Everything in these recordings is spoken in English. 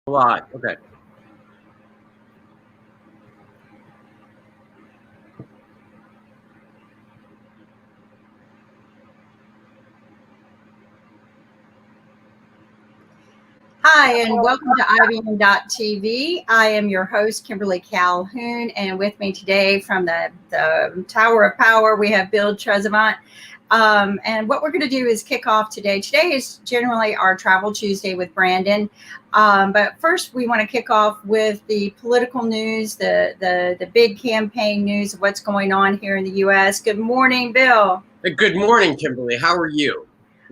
Live. Okay. Hi, and welcome to IBM.TV. I am your host, Kimberly Calhoun, and with me today from the Tower of Power, we have Bill Trezevant. And what we're going to do is kick off today. Today is generally our Travel Tuesday with Branden. But first, we want to kick off with the political news, the big campaign news of what's going on here in the U.S. Good morning, Bill. Good morning, Kimberly. How are you?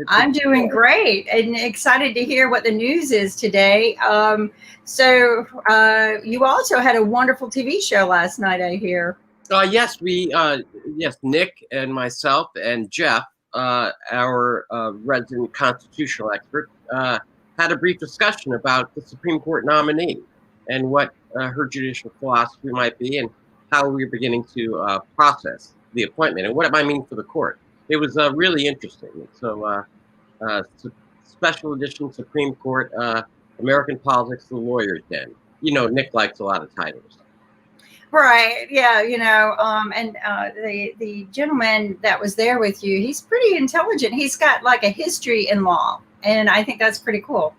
I'm doing great and excited to hear what the news is today. So you also had a wonderful TV show last night, I hear. Yes, Nick and myself and Jeff, our resident constitutional expert, had a brief discussion about the Supreme Court nominee and what her judicial philosophy might be and how we're beginning to process the appointment and what it might mean for the court. It was really interesting. So, special edition Supreme Court, American Politics, the Lawyer's Den. You know, Nick likes a lot of titles. Right. Yeah. And the gentleman that was there with you, he's pretty intelligent. He's got like a history in law, and I think that's pretty cool.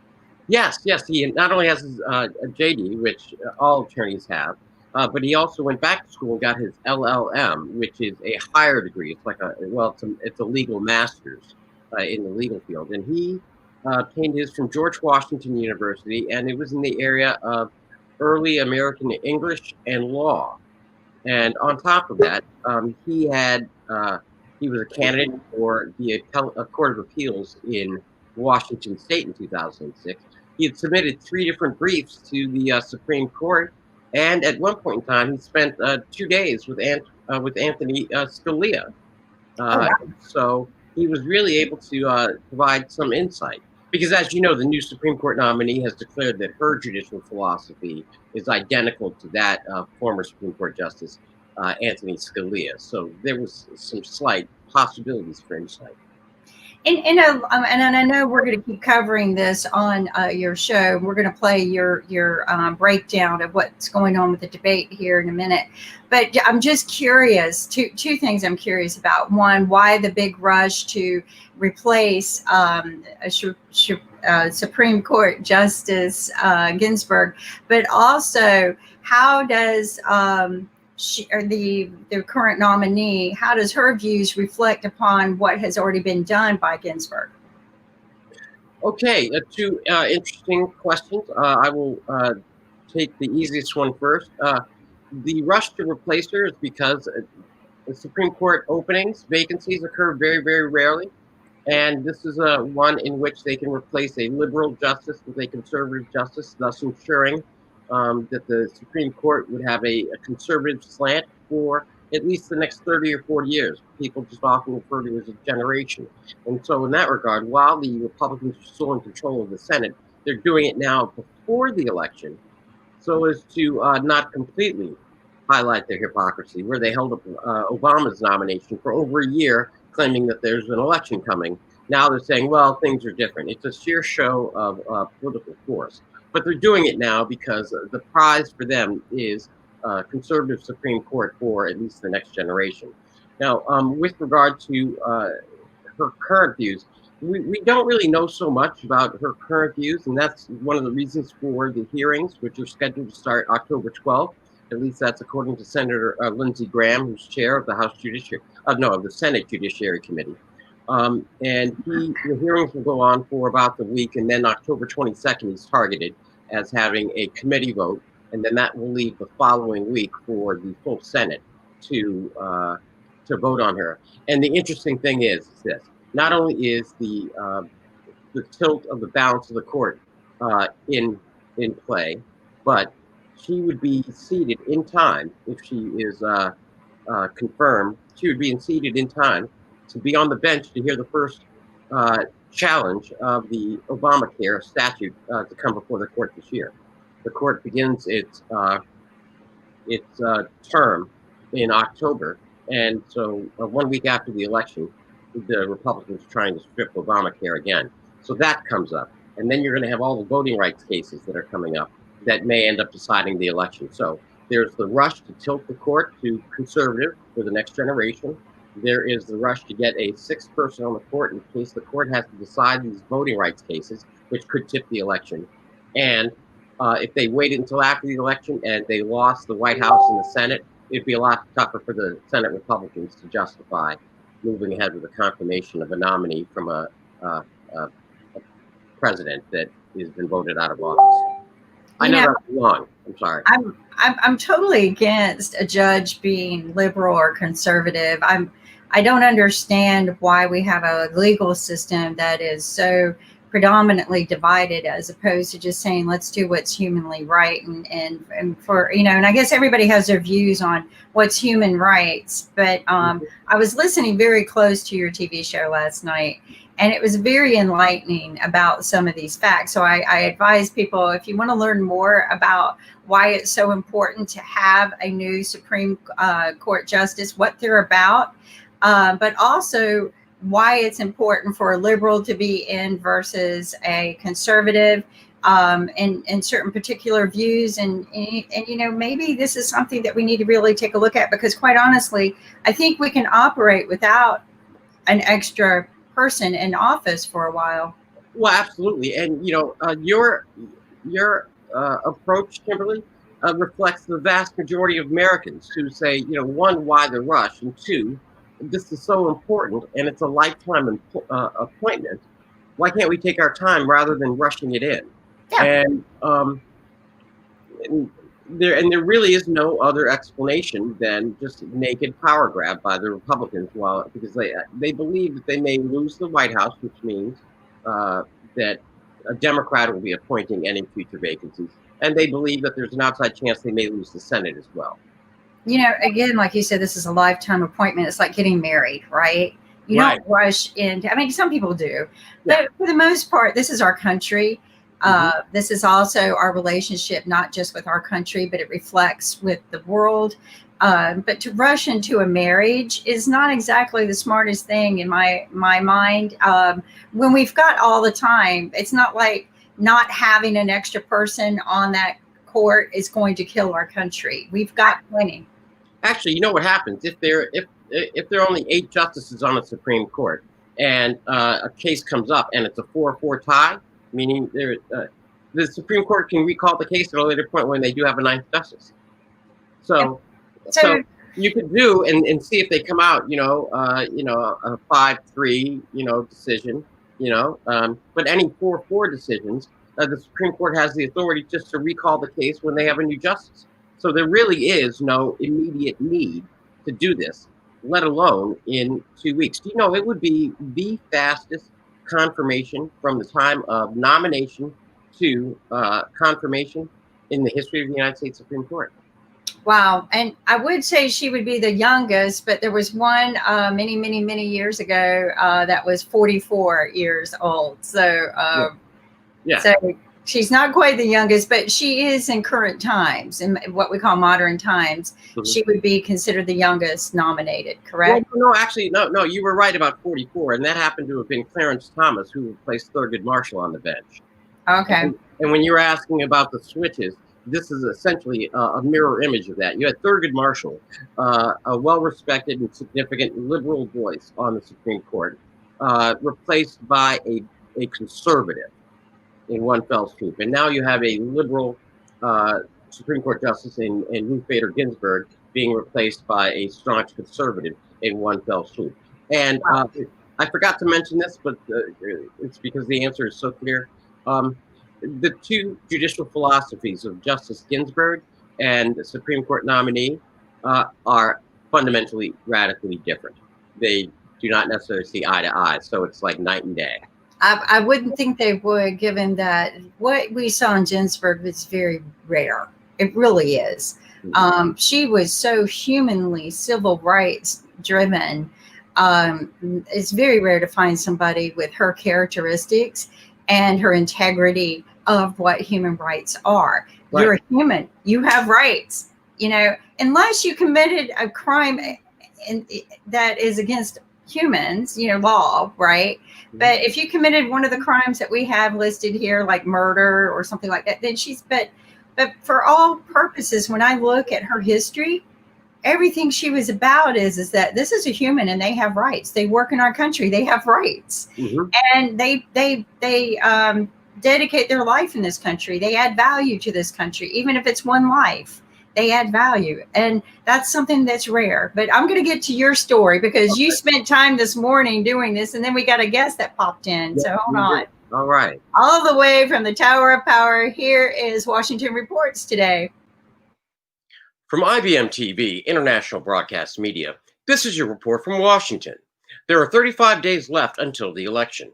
Yes. He not only has his JD, which all attorneys have, but he also went back to school and got his LL.M, which is a higher degree. It's like it's a legal master's in the legal field, and he obtained his from George Washington University, and it was in the area of early American English and law. And on top of that, he was a candidate for the Court of Appeals in Washington State in 2006. He had submitted 3 different briefs to the Supreme Court, and at one point in time, he spent 2 days with Anthony Scalia. Wow. So he was really able to provide some insight. Because as you know, the new Supreme Court nominee has declared that her judicial philosophy is identical to that of former Supreme Court Justice Anthony Scalia. So there was some slight possibilities for insight. And I know we're going to keep covering this on your show. We're going to play your breakdown of what's going on with the debate here in a minute. But I'm just curious, two things I'm curious about. One, why the big rush to replace Supreme Court Justice Ginsburg, but also how does the current nominee, how does her views reflect upon what has already been done by Ginsburg? Okay, 2 interesting questions. I will take the easiest one first. The rush to replace her is because the Supreme Court vacancies occur very, very rarely. And this is one in which they can replace a liberal justice with a conservative justice, thus ensuring that the Supreme Court would have a conservative slant for at least the next 30 or 40 years. People just often refer to it as a generation. And so in that regard, while the Republicans are still in control of the Senate, they're doing it now before the election so as to not completely highlight their hypocrisy, where they held up Obama's nomination for over a year, claiming that there's an election coming. Now they're saying, well, things are different. It's a sheer show of political force. But they're doing it now because the prize for them is conservative Supreme Court for at least the next generation. Now, with regard to her current views, we don't really know so much about her current views, and that's one of the reasons for the hearings, which are scheduled to start October 12th. At least that's according to Senator Lindsey Graham, who's chair of the the Senate Judiciary Committee. And the hearings will go on for about the week, and then October 22nd is targeted as having a committee vote, and then that will leave the following week for the full Senate to vote on her. And the interesting thing is this: not only is the tilt of the balance of the court in play, but she would be seated in time if she is confirmed. She would be seated in time to be on the bench to hear the first challenge of the Obamacare statute to come before the court this year. The court begins its term in October, and so 1 week after the election, the Republicans are trying to strip Obamacare again. So that comes up. and then you're going to have all the voting rights cases that are coming up that may end up deciding the election. So there's the rush to tilt the court to conservative for the next generation. There is the rush to get a sixth person on the court in case the court has to decide these voting rights cases, which could tip the election. And if they waited until after the election and they lost the White House and the Senate, it'd be a lot tougher for the Senate Republicans to justify moving ahead with the confirmation of a nominee from a president that has been voted out of office. I know that's long. I'm sorry. I'm totally against a judge being liberal or conservative. I don't understand why we have a legal system that is so predominantly divided, as opposed to just saying let's do what's humanly right, and for and I guess everybody has their views on what's human rights, but I was listening very close to your TV show last night, and it was very enlightening about some of these facts. So I advise people, if you want to learn more about why it's so important to have a new Supreme Court justice, what they're about, but also why it's important for a liberal to be in versus a conservative, and certain particular views, and maybe this is something that we need to really take a look at, because quite honestly, I think we can operate without an extra person in office for a while. Well, absolutely, and your approach, Kimberly, reflects the vast majority of Americans who say, one, why the rush, and two, this is so important and it's a lifetime appointment. Why can't we take our time rather than rushing it in? Yeah. And there really is no other explanation than just naked power grab by the Republicans, because they believe that they may lose the White House, which means that a Democrat will be appointing any future vacancies, and they believe that there's an outside chance they may lose the Senate as well. Again, like you said, this is a lifetime appointment. It's like getting married, right? You don't rush into, some people do, but for the most part, this is our country. This is also our relationship, not just with our country, but it reflects with the world. But to rush into a marriage is not exactly the smartest thing in my mind. When we've got all the time, it's not like not having an extra person on that court is going to kill our country. We've got plenty. Actually, you know what happens if there are only 8 justices on the Supreme Court, and a case comes up and it's a 4-4 tie, meaning the Supreme Court can recall the case at a later point when they do have a 9th justice. So you could do and see if they come out, a 5-3, decision, but any 4-4 decisions, the Supreme Court has the authority just to recall the case when they have a new justice. So there really is no immediate need to do this, let alone in 2 weeks. It would be the fastest confirmation from the time of nomination to confirmation in the history of the United States Supreme Court. Wow. And I would say she would be the youngest, but there was one many years ago that was 44 years old. So, So she's not quite the youngest, but she is in current times, in what we call modern times. She would be considered the youngest nominated, correct? Well, no, you were right about 44, and that happened to have been Clarence Thomas, who replaced Thurgood Marshall on the bench. Okay. And when you were asking about the switches, this is essentially a mirror image of that. You had Thurgood Marshall, a well-respected and significant liberal voice on the Supreme Court, replaced by a conservative in one fell swoop. And now you have a liberal Supreme Court justice in Ruth Bader Ginsburg being replaced by a staunch conservative in one fell swoop. And I forgot to mention this, but it's because the answer is so clear. The two judicial philosophies of Justice Ginsburg and the Supreme Court nominee are fundamentally radically different. They do not necessarily see eye to eye, so it's like night and day. I wouldn't think they would, given that what we saw in Ginsburg was very rare. It really is. She was so humanly civil rights driven. It's very rare to find somebody with her characteristics and her integrity of what human rights are. Right. You're a human. You have rights. Unless you committed a crime that is against humans, law, right? Mm-hmm. But if you committed one of the crimes that we have listed here, like murder or something like that, then but for all purposes, when I look at her history, everything she was about is that this is a human and they have rights. They work in our country. They have rights. Mm-hmm. And they dedicate their life in this country. They add value to this country, even if it's one life. They add value, and that's something that's rare. But I'm going to get to your story because you spent time this morning doing this, and then we got a guest that popped in. Yeah, so hold on. All right. All the way from the Tower of Power, here is Washington Reports today. From IBMTV, International Broadcast Media, this is your report from Washington. There are 35 days left until the election.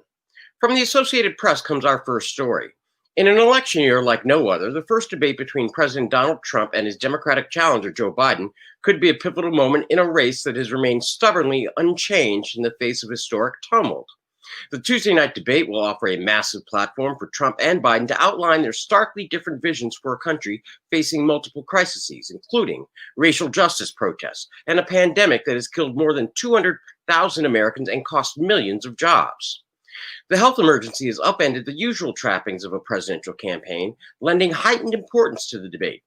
From the Associated Press comes our first story. In an election year like no other, the first debate between President Donald Trump and his Democratic challenger, Joe Biden, could be a pivotal moment in a race that has remained stubbornly unchanged in the face of historic tumult. The Tuesday night debate will offer a massive platform for Trump and Biden to outline their starkly different visions for a country facing multiple crises, including racial justice protests and a pandemic that has killed more than 200,000 Americans and cost millions of jobs. The health emergency has upended the usual trappings of a presidential campaign, lending heightened importance to the debate.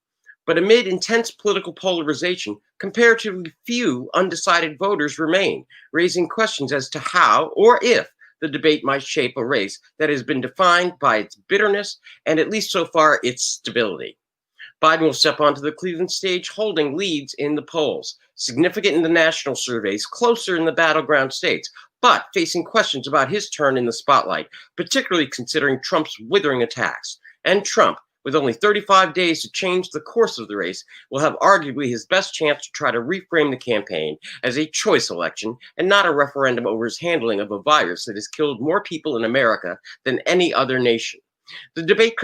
But amid intense political polarization, comparatively few undecided voters remain, raising questions as to how or if the debate might shape a race that has been defined by its bitterness and, at least so far, its stability. Biden will step onto the Cleveland stage holding leads in the polls, significant in the national surveys, closer in the battleground states, but facing questions about his turn in the spotlight, particularly considering Trump's withering attacks. And Trump, with only 35 days to change the course of the race, will have arguably his best chance to try to reframe the campaign as a choice election and not a referendum over his handling of a virus that has killed more people in America than any other nation. The debate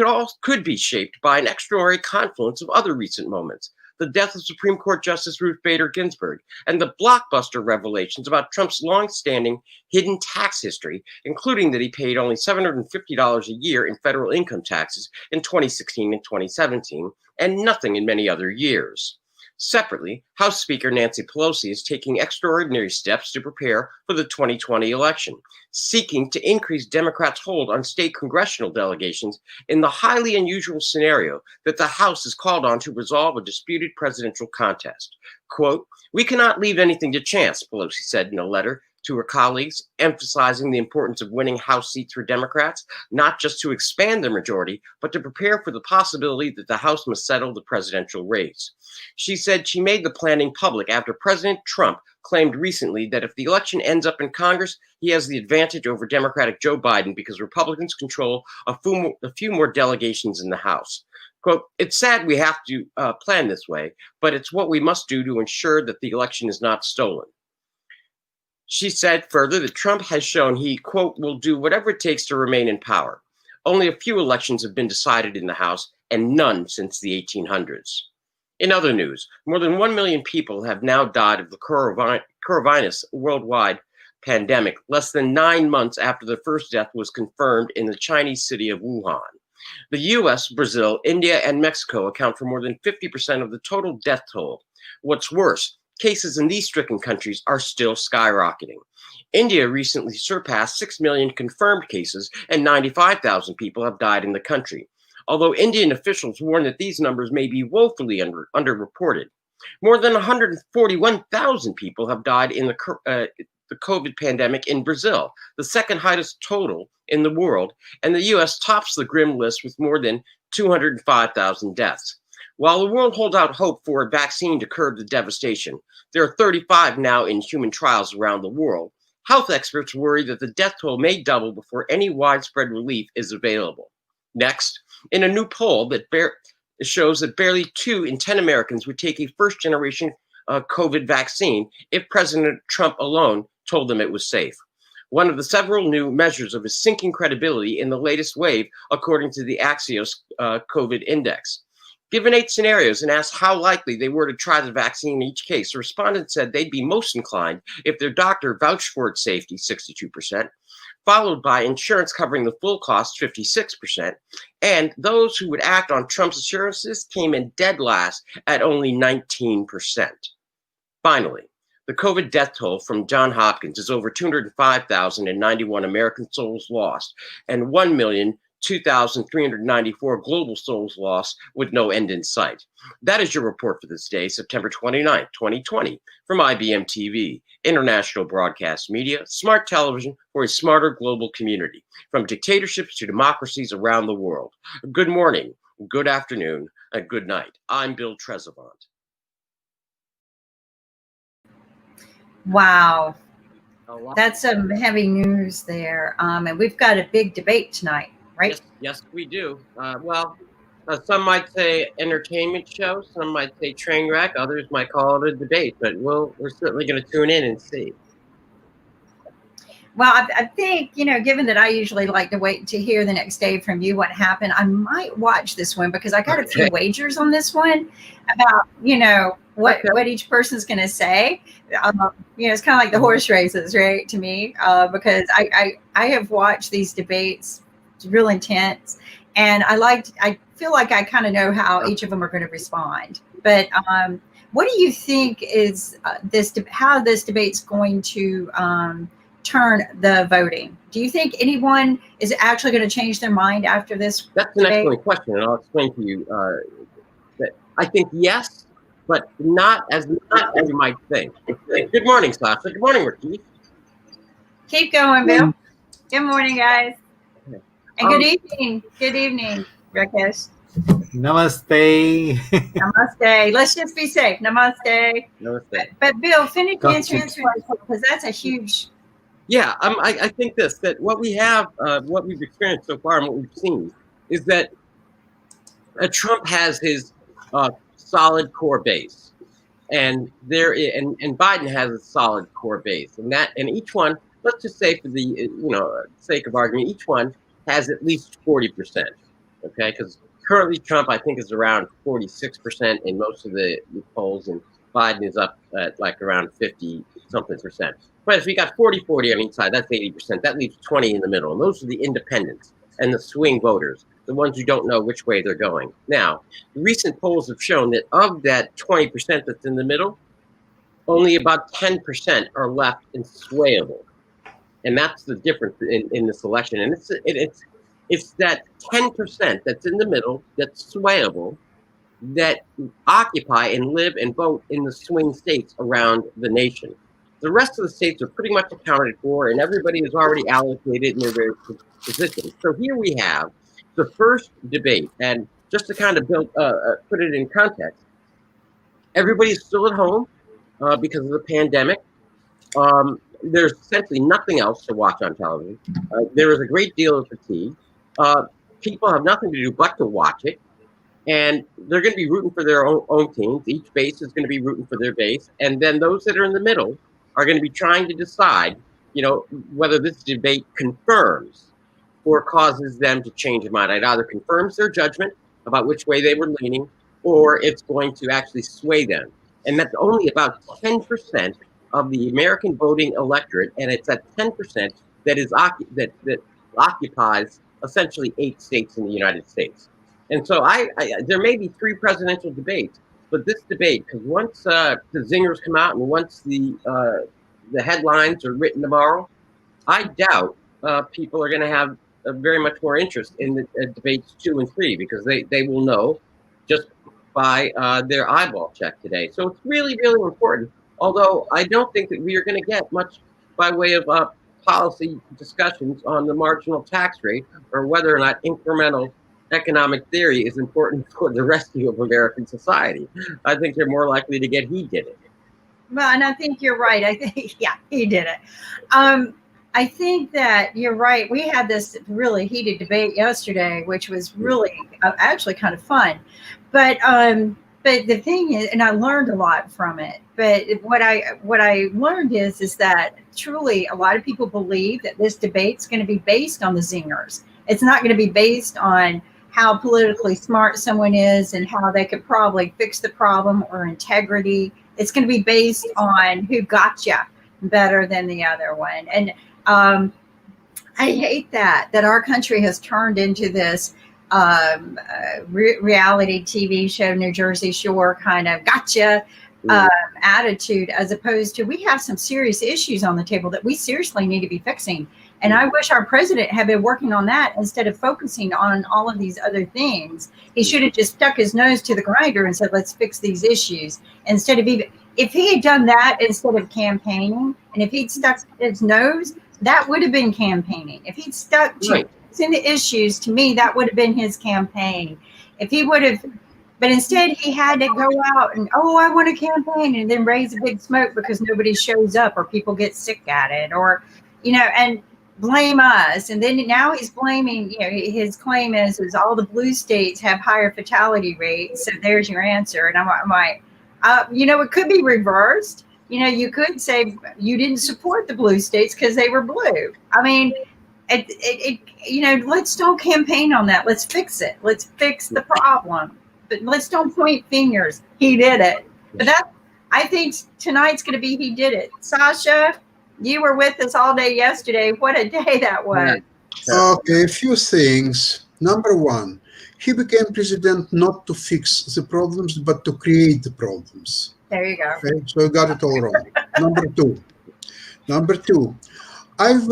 could be shaped by an extraordinary confluence of other recent moments: the death of Supreme Court Justice Ruth Bader Ginsburg, and the blockbuster revelations about Trump's long-standing hidden tax history, including that he paid only $750 a year in federal income taxes in 2016 and 2017, and nothing in many other years. Separately, House Speaker Nancy Pelosi is taking extraordinary steps to prepare for the 2020 election, seeking to increase Democrats' hold on state congressional delegations in the highly unusual scenario that the House is called on to resolve a disputed presidential contest. Quote, "We cannot leave anything to chance," Pelosi said in a letter to her colleagues, emphasizing the importance of winning House seats for Democrats, not just to expand their majority, but to prepare for the possibility that the House must settle the presidential race. She said she made the planning public after President Trump claimed recently that if the election ends up in Congress, he has the advantage over Democratic Joe Biden because Republicans control a few more delegations in the House. Quote, "It's sad we have to plan this way, but it's what we must do to ensure that the election is not stolen." She said further that Trump has shown he, quote, "will do whatever it takes to remain in power. Only a few elections have been decided in the House, and none since the 1800s. In other news, more than 1 million people have now died of the coronavirus worldwide pandemic, less than 9 months after the first death was confirmed in the Chinese city of Wuhan. The US, Brazil, India, and Mexico account for more than 50% of the total death toll. What's worse, cases in these stricken countries are still skyrocketing. India recently surpassed 6 million confirmed cases, and 95,000 people have died in the country, although Indian officials warn that these numbers may be woefully underreported. More than 141,000 people have died in the COVID pandemic in Brazil, the second highest total in the world, and the US tops the grim list with more than 205,000 deaths. While the world holds out hope for a vaccine to curb the devastation, there are 35 now in human trials around the world. Health experts worry that the death toll may double before any widespread relief is available. Next, in a new poll that shows that barely 2 in 10 Americans would take a first-generation COVID vaccine if President Trump alone told them it was safe. One of the several new measures of his sinking credibility in the latest wave, according to the Axios COVID Index. Given 8 scenarios and asked how likely they were to try the vaccine in each case, the respondents said they'd be most inclined if their doctor vouched for its safety, 62%, followed by insurance covering the full cost, 56%, and those who would act on Trump's assurances came in dead last at only 19%. Finally, The COVID death toll from Johns Hopkins is over 205,091 American souls lost and 1,002,394 global souls lost with no end in sight. That is your report for this day, September 29th, 2020, from IBMTV, International Broadcast Media, smart television for a smarter global community, from dictatorships to democracies around the world. Good morning, good afternoon, and good night. I'm Bill Trezevant. Wow. That's some heavy news there. And we've got a big debate tonight, right? Yes, we do. Some might say entertainment show, some might say train wreck, others might call it a debate, but we're certainly going to tune in and see. Well, I think, given that I usually like to wait to hear the next day from you what happened, I might watch this one because I got a few wagers on this one about, what each person's going to say. It's kind of like the horse races, right, to me, because I have watched these debates. It's real intense. And I feel like I kind of know how each of them are going to respond. But what do you think is how this debate's going to turn the voting? Do you think anyone is actually going to change their mind after this? That's an excellent question, and I'll explain to you that I think yes, but not as you might think. Good morning, Sasha. Good morning, Ricky. Keep going, Bill. Good morning, guys. And good evening. Good evening, Rakesh. Namaste. Namaste. Let's just be safe. Namaste. Namaste. But Bill, finish answering this one because that's a huge. Yeah, I think that what we have, what we've experienced so far and what we've seen is that Trump has his solid core base, and Biden has a solid core base, and each one, let's just say for the sake of argument, each one has at least 40%. Okay, because currently Trump I think is around 46% in most of the polls, and Biden is up at like around 50-something%. But if we got 40-40 on each side, that's 80%. That leaves 20 in the middle. And those are the independents and the swing voters, the ones who don't know which way they're going. Now, recent polls have shown that of that 20% that's in the middle, only about 10% are left and swayable. And that's the difference in this election. And it's that 10% that's in the middle, that's swayable, that occupy and live and vote in the swing states around the nation. The rest of the states are pretty much accounted for, and everybody is already allocated in their various positions. So here we have the first debate, and just to kind of put it in context, everybody's still at home because of the pandemic. There's essentially nothing else to watch on television. There is a great deal of fatigue. People have nothing to do but to watch it. And they're going to be rooting for their own teams. Each base is going to be rooting for their base. And then those that are in the middle are going to be trying to decide, whether this debate confirms or causes them to change their mind. It either confirms their judgment about which way they were leaning, or it's going to actually sway them. And that's only about 10% of the American voting electorate, and it's that 10% that occupies essentially 8 states in the United States. And so there may be 3 presidential debates, but this debate, because once the zingers come out and once the headlines are written tomorrow, I doubt people are going to have very much more interest in the debates 2 and 3, because they will know just by their eyeball check today. So it's really, really important, although I don't think that we are going to get much by way of policy discussions on the marginal tax rate or whether or not incremental economic theory is important for the rescue of American society. I think they're more likely to get he did it. Well, and I think you're right. I think, yeah, he did it. I think that you're right. We had this really heated debate yesterday, which was really actually kind of fun. But the thing is, and I learned a lot from it. But what I learned is that truly a lot of people believe that this debate's going to be based on the zingers. It's not going to be based on how politically smart someone is and how they could probably fix the problem or integrity. It's going to be based on who got you better than the other one. And I hate that our country has turned into this reality TV show, New Jersey Shore kind of gotcha. attitude, as opposed to, we have some serious issues on the table that we seriously need to be fixing. And I wish our president had been working on that instead of focusing on all of these other things. He should have just stuck his nose to the grinder and said, let's fix these issues. Instead of even, if he had done that instead of campaigning, and if he'd stuck his nose, that would have been campaigning. If he'd stuck to the issues, to me, that would have been his campaign. If he would have, but instead he had to go out and, oh, I want to campaign, and then raise a big smoke because nobody shows up or people get sick at it, or, you know, and blame us. And then now he's blaming, you know, his claim is all the blue states have higher fatality rates. So there's your answer. And I'm like, you know, it could be reversed. You know, you could say you didn't support the blue states because they were blue. I mean, you know, let's don't campaign on that. Let's fix it. Let's fix the problem. But let's don't point fingers. He did it. But that, I think tonight's going to be he did it. Sasha, you were with us all day yesterday. What a day that was. Okay, a few things. Number one, he became president not to fix the problems, but to create the problems. There you go. Okay, so I got it all wrong. Number two, I've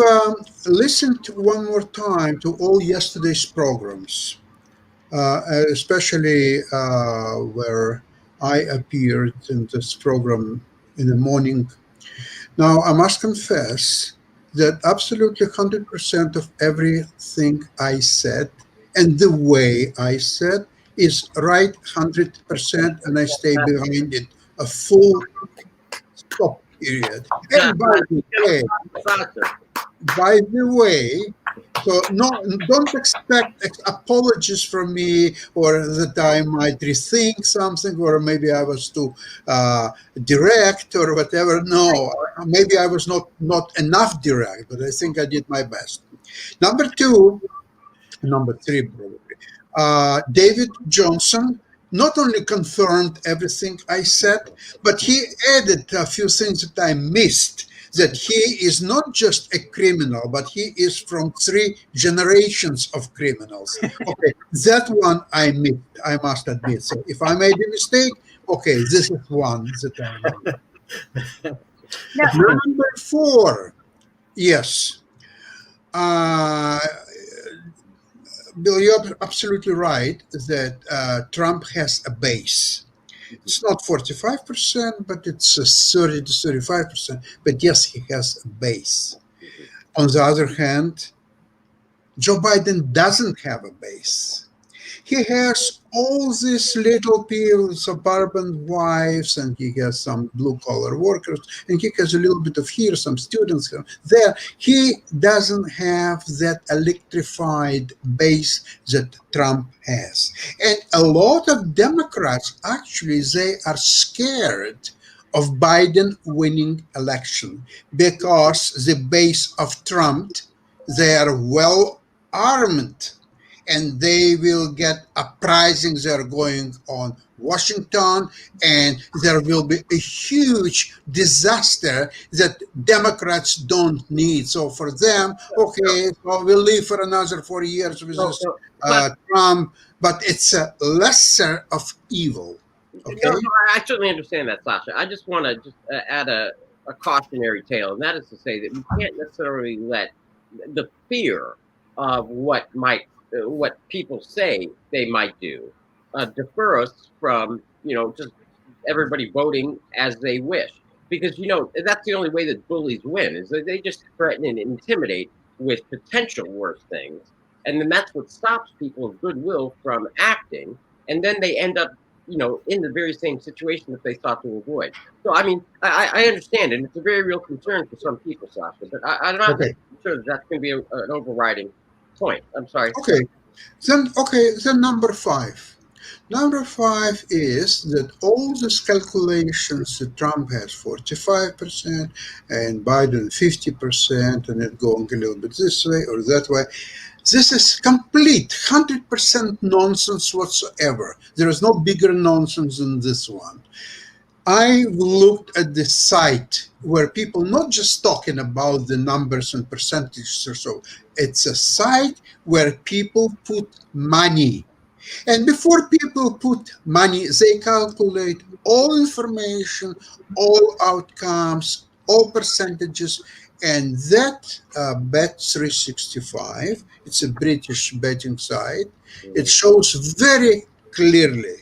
listened one more time to all yesterday's programs, especially where I appeared in this program in the morning. Now, I must confess that absolutely 100% of everything I said and the way I said is right 100%, and I stay behind it a full stop period. And by the way, so don't expect apologies from me, or that I might rethink something, or maybe I was too direct or whatever. No, maybe I was not enough direct, but I think I did my best. Number three, probably. David Johnson not only confirmed everything I said, but he added a few things that I missed. That he is not just a criminal, but he is from 3 generations of criminals. Okay, that one I missed, I must admit. So if I made a mistake, okay, this is one that I made. Number 4, yes. Bill, you're absolutely right that Trump has a base. It's not 45%, but it's 30 to 35%. But yes, he has a base. On the other hand, Joe Biden doesn't have a base. He has all these little people, suburban wives, and he has some blue-collar workers, and he has a little bit of here, some students there. He doesn't have that electrified base that Trump has. And a lot of Democrats, actually, they are scared of Biden winning election because the base of Trump, they are well armed. And they will get uprisings that are going on Washington, and there will be a huge disaster that Democrats don't need. So for them, okay, so we'll live for another 4 years with this Trump, but it's a lesser of evil. Okay? No, I certainly understand that, Sasha. I just want to add a cautionary tale, and that is to say that we can't necessarily let the fear of what people say they might do defer us from, just everybody voting as they wish. Because, that's the only way that bullies win, is that they just threaten and intimidate with potential worse things. And then that's what stops people of goodwill from acting. And then they end up, in the very same situation that they sought to avoid. So, I mean, I understand, and it's a very real concern for some people, Sasha, but I'm not sure that that's going to be an overriding point. I'm sorry. Okay. Then number 5. Number 5 is that all these calculations that Trump has 45% and Biden 50%, and it going a little bit this way or that way. This is complete 100% nonsense whatsoever. There is no bigger nonsense than this one. I looked at the site where people not just talking about the numbers and percentages or so. It's a site where people put money. And before people put money, they calculate all information, all outcomes, all percentages, and that Bet365, it's a British betting site, it shows very clearly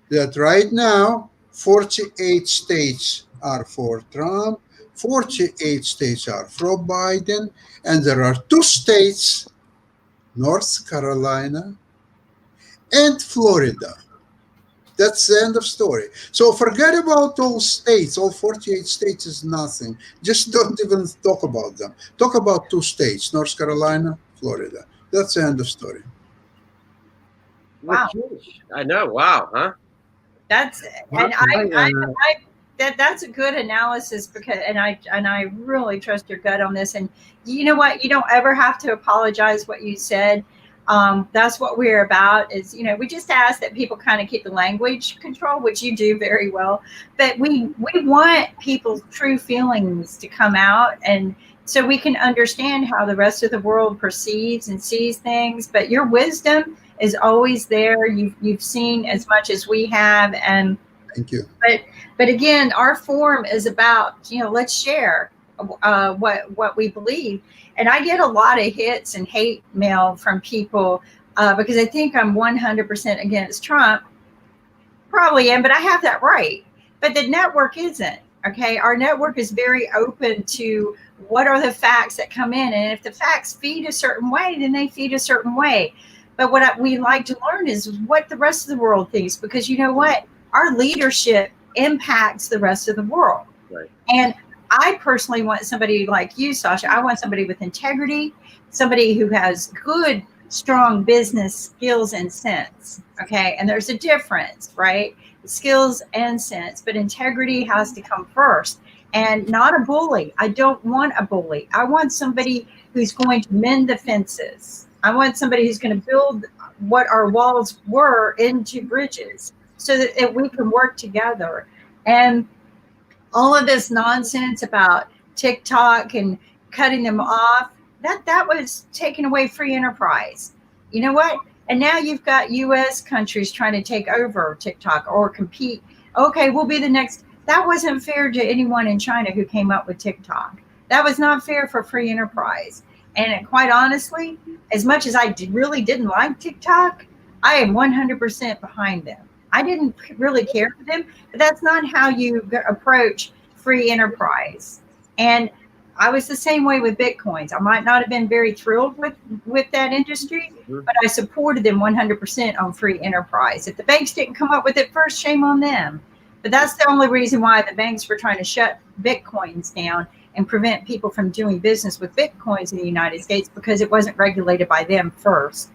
that right now 48 states are for Trump, 48 states are for Biden, and there are two states, North Carolina and Florida. That's the end of story. So forget about all states. All 48 states is nothing. Just don't even talk about them. Talk about two states, North Carolina, Florida. That's the end of story. Wow. I know. Wow. Huh? That's and that's a good analysis because and I really trust your gut on this. And you know what? You don't ever have to apologize what you said. That's what we're about. Is we just ask that people kind of keep the language control, which you do very well. But we want people's true feelings to come out, and so we can understand how the rest of the world perceives and sees things. But your wisdom is always there. You've seen as much as we have, and thank you. But again, our forum is about let's share what we believe. And I get a lot of hits and hate mail from people because I think I'm 100% against Trump. Probably am, but I have that right. But the network isn't. Okay, our network is very open to what are the facts that come in, and if the facts feed a certain way, then they feed a certain way. But what we like to learn is what the rest of the world thinks, because you know what? Our leadership impacts the rest of the world. Right. And I personally want somebody like you, Sasha. I want somebody with integrity, somebody who has good, strong business skills and sense. Okay. And there's a difference, right? Skills and sense, but integrity has to come first, and not a bully. I don't want a bully. I want somebody who's going to mend the fences. I want somebody who's going to build what our walls were into bridges so that we can work together. And all of this nonsense about TikTok and cutting them off, that was taking away free enterprise. You know what? And now you've got U.S. countries trying to take over TikTok or compete. Okay, we'll be the next. That wasn't fair to anyone in China who came up with TikTok. That was not fair for free enterprise. And quite honestly, as much as I really didn't like TikTok, I am 100% behind them. I didn't really care for them, but that's not how you approach free enterprise. And I was the same way with Bitcoins. I might not have been very thrilled with that industry, but I supported them 100% on free enterprise. If the banks didn't come up with it first, shame on them. But that's the only reason why the banks were trying to shut Bitcoins down and prevent people from doing business with Bitcoins in the United States, because it wasn't regulated by them first.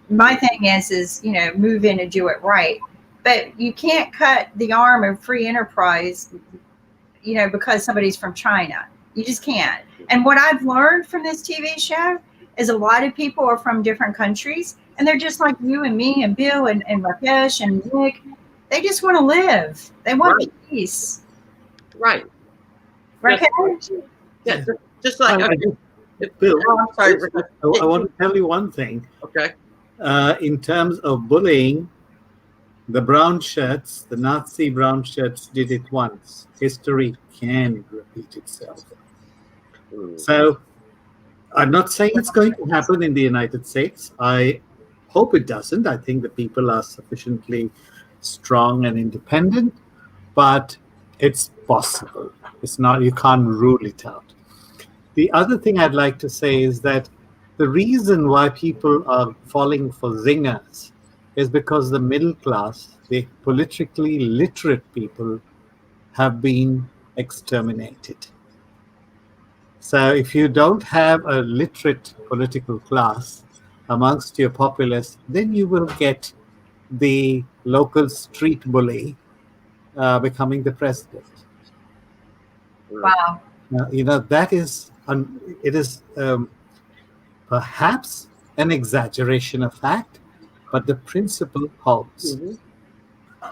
My thing is move in and do it right. But you can't cut the arm of free enterprise, because somebody's from China. You just can't. And what I've learned from this TV show is a lot of people are from different countries, and they're just like you and me and Bill and Rakesh and Nick. They just want to live. They want peace. Right. Rakesh? Yeah, just like Bill, I'm sorry. I want to tell you one thing. Okay. In terms of bullying, the brown shirts, the Nazi brown shirts did it once. History can repeat itself. So I'm not saying it's going to happen in the United States. I hope it doesn't. I think the people are sufficiently strong and independent, but it's possible. It's not, you can't rule it out. The other thing I'd like to say is that the reason why people are falling for zingers is because the middle class, the politically literate people, have been exterminated. So if you don't have a literate political class amongst your populace, then you will get the local street bully becoming the president. Wow. That is, it is perhaps an exaggeration of fact, but the principle holds.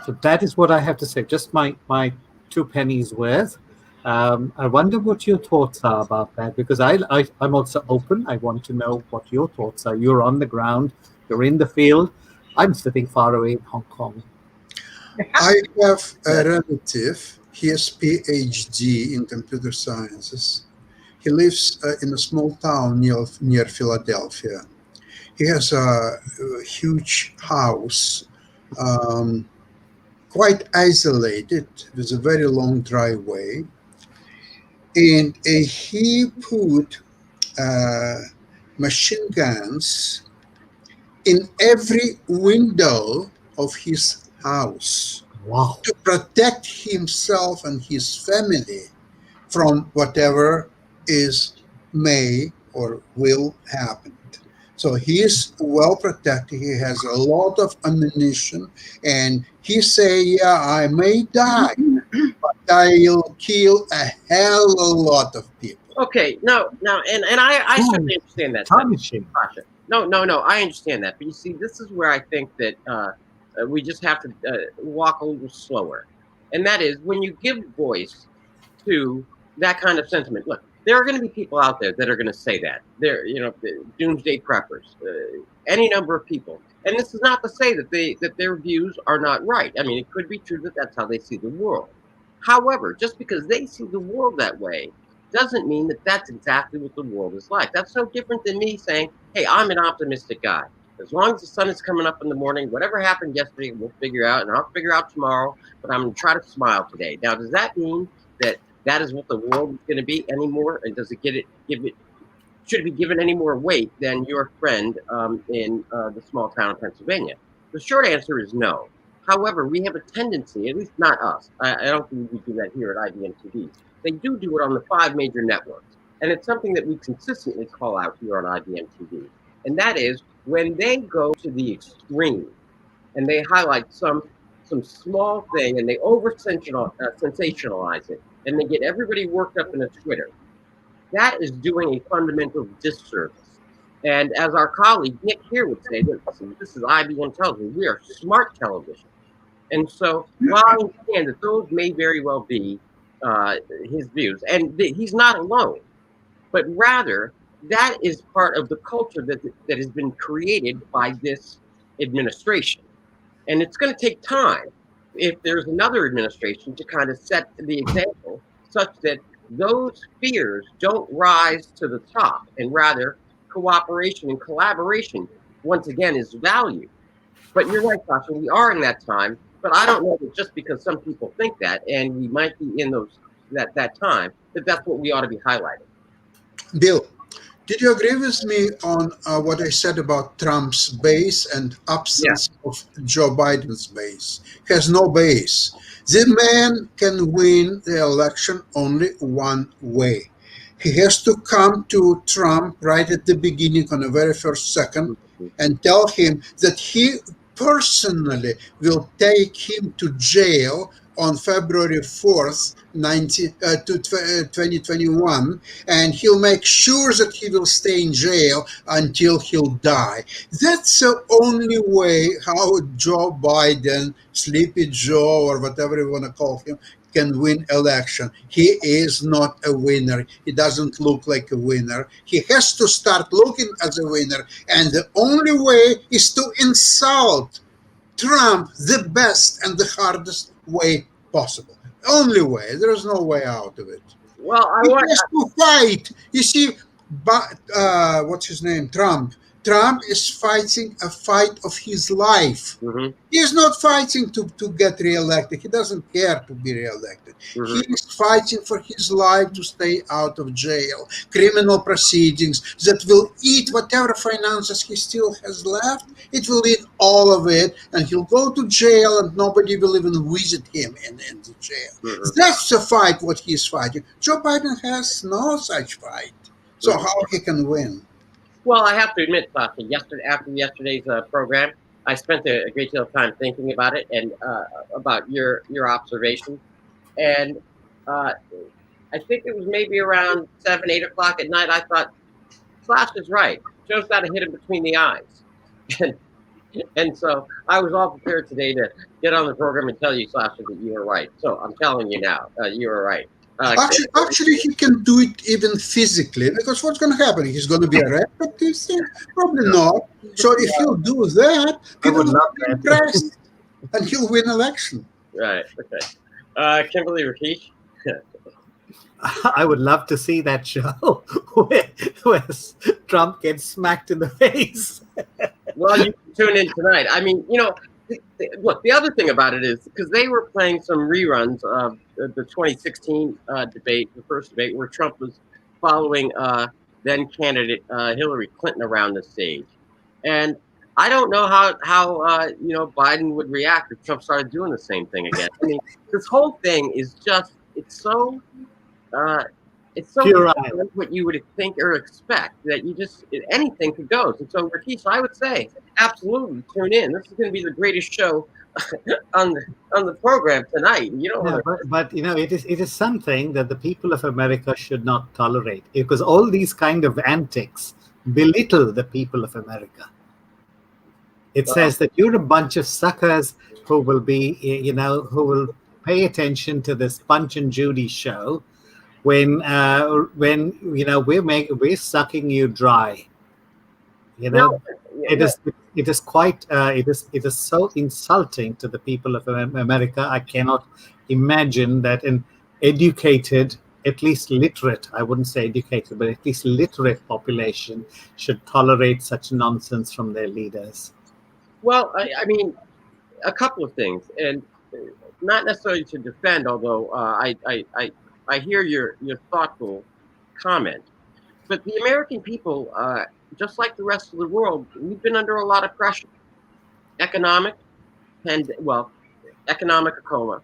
So that is what I have to say. Just my 2 pennies worth. I wonder what your thoughts are about that, because I'm also open. I want to know what your thoughts are. You're on the ground. You're in the field. I'm sitting far away in Hong Kong. I have a relative. He has PhD in computer sciences. He lives in a small town near Philadelphia. He has a huge house, um, quite isolated, with a very long driveway. And he put uh, machine guns in every window of his house Wow. to protect himself and his family from whatever is may or will happen. So he is well protected. He has a lot of ammunition, and he say, "Yeah, I may die, but I'll kill a hell of a lot of people." Okay, no, and I certainly understand that. Astonishing. Sasha. No, I understand that. But you see, this is where I think that we just have to walk a little slower. And that is when you give voice to that kind of sentiment. Look, there are going to be people out there that are going to say that. They're, the doomsday preppers, any number of people. And this is not to say that their views are not right. I mean, it could be true that that's how they see the world. However, just because they see the world that way doesn't mean that that's exactly what the world is like. That's no different than me saying, hey, I'm an optimistic guy. As long as the sun is coming up in the morning, whatever happened yesterday, we'll figure out, and I'll figure out tomorrow, but I'm going to try to smile today. Now, does that mean that that is what the world is going to be anymore? And does it should it be given any more weight than your friend in the small town of Pennsylvania? The short answer is no. However, we have a tendency, at least not us, I don't think we do that here at IBMTV. They do it on the 5 major networks. And it's something that we consistently call out here on IBMTV. And that is when they go to the extreme and they highlight some small thing and they sensationalize it and they get everybody worked up in a Twitter. That is doing a fundamental disservice. And as our colleague Nick here would say, this is IBM television. We are smart television. And so while I understand that those may very well be his views, and he's not alone, but rather that is part of the culture that has been created by this administration. And it's going to take time if there's another administration to kind of set the example such that those fears don't rise to the top, and rather cooperation and collaboration once again is valued. But you're right, Sasha, we are in that time, but I don't know that just because some people think that, and we might be in that time, that's what we ought to be highlighting. Bill, did you agree with me on what I said about Trump's base and absence of Joe Biden's base? He has no base. The man can win the election only one way. He has to come to Trump right at the beginning, on the very first second, and tell him that he personally will take him to jail on February 4th, 2021, and he'll make sure that he will stay in jail until he'll die. That's the only way how Joe Biden, Sleepy Joe, or whatever you want to call him, can win election. He is not a winner. He doesn't look like a winner. He has to start looking as a winner, and the only way is to insult Trump the best and the hardest way possible. Only way. There is no way out of it. Well, He has to fight. You see, but what's his name? Trump. Trump is fighting a fight of his life. He is not fighting to get reelected. He doesn't care to be reelected. He is fighting for his life to stay out of jail. Criminal proceedings that will eat whatever finances he still has left. It will eat all of it, and he'll go to jail, and nobody will even visit him in the jail. That's the fight what he's fighting. Joe Biden has no such fight. So how he can win? Well, I have to admit, Sasha, after yesterday's program, I spent a great deal of time thinking about it and about your observation. And I think it was maybe around 7, 8 o'clock at night. I thought, Sasha's right. Joe's got to hit him between the eyes. And so I was all prepared today to get on the program and tell you, Sasha, that you were right. So I'm telling you now, you were right. Actually, he can do it even physically, because what's going to happen? He's going to be arrested, do you think? Probably not. So if you do that, people will be impressed. and he'll win election. Right. Okay. Kimberly Rakesh. I would love to see that show where Trump gets smacked in the face. Well, you can tune in tonight. I mean, look, the other thing about it is because they were playing some reruns of the 2016 debate, the first debate, where Trump was following then candidate Hillary Clinton around the stage. And I don't know how Biden would react if Trump started doing the same thing again. I mean, this whole thing is just, it's so different what you would think or expect that anything could go. And so, Rakesh, I would say absolutely tune in. This is going to be the greatest show on the program tonight. But it is something that the people of America should not tolerate, because all these kind of antics belittle the people of America. It says that you're a bunch of suckers who will be, who will pay attention to this Punch and Judy show when we're sucking you dry. It is so insulting to the people of America. I cannot imagine that an educated, at least literate, I wouldn't say educated, but at least literate population should tolerate such nonsense from their leaders. Well, I mean, a couple of things, and not necessarily to defend, although I hear your thoughtful comment. But the American people, just like the rest of the world, we've been under a lot of pressure. Economic coma,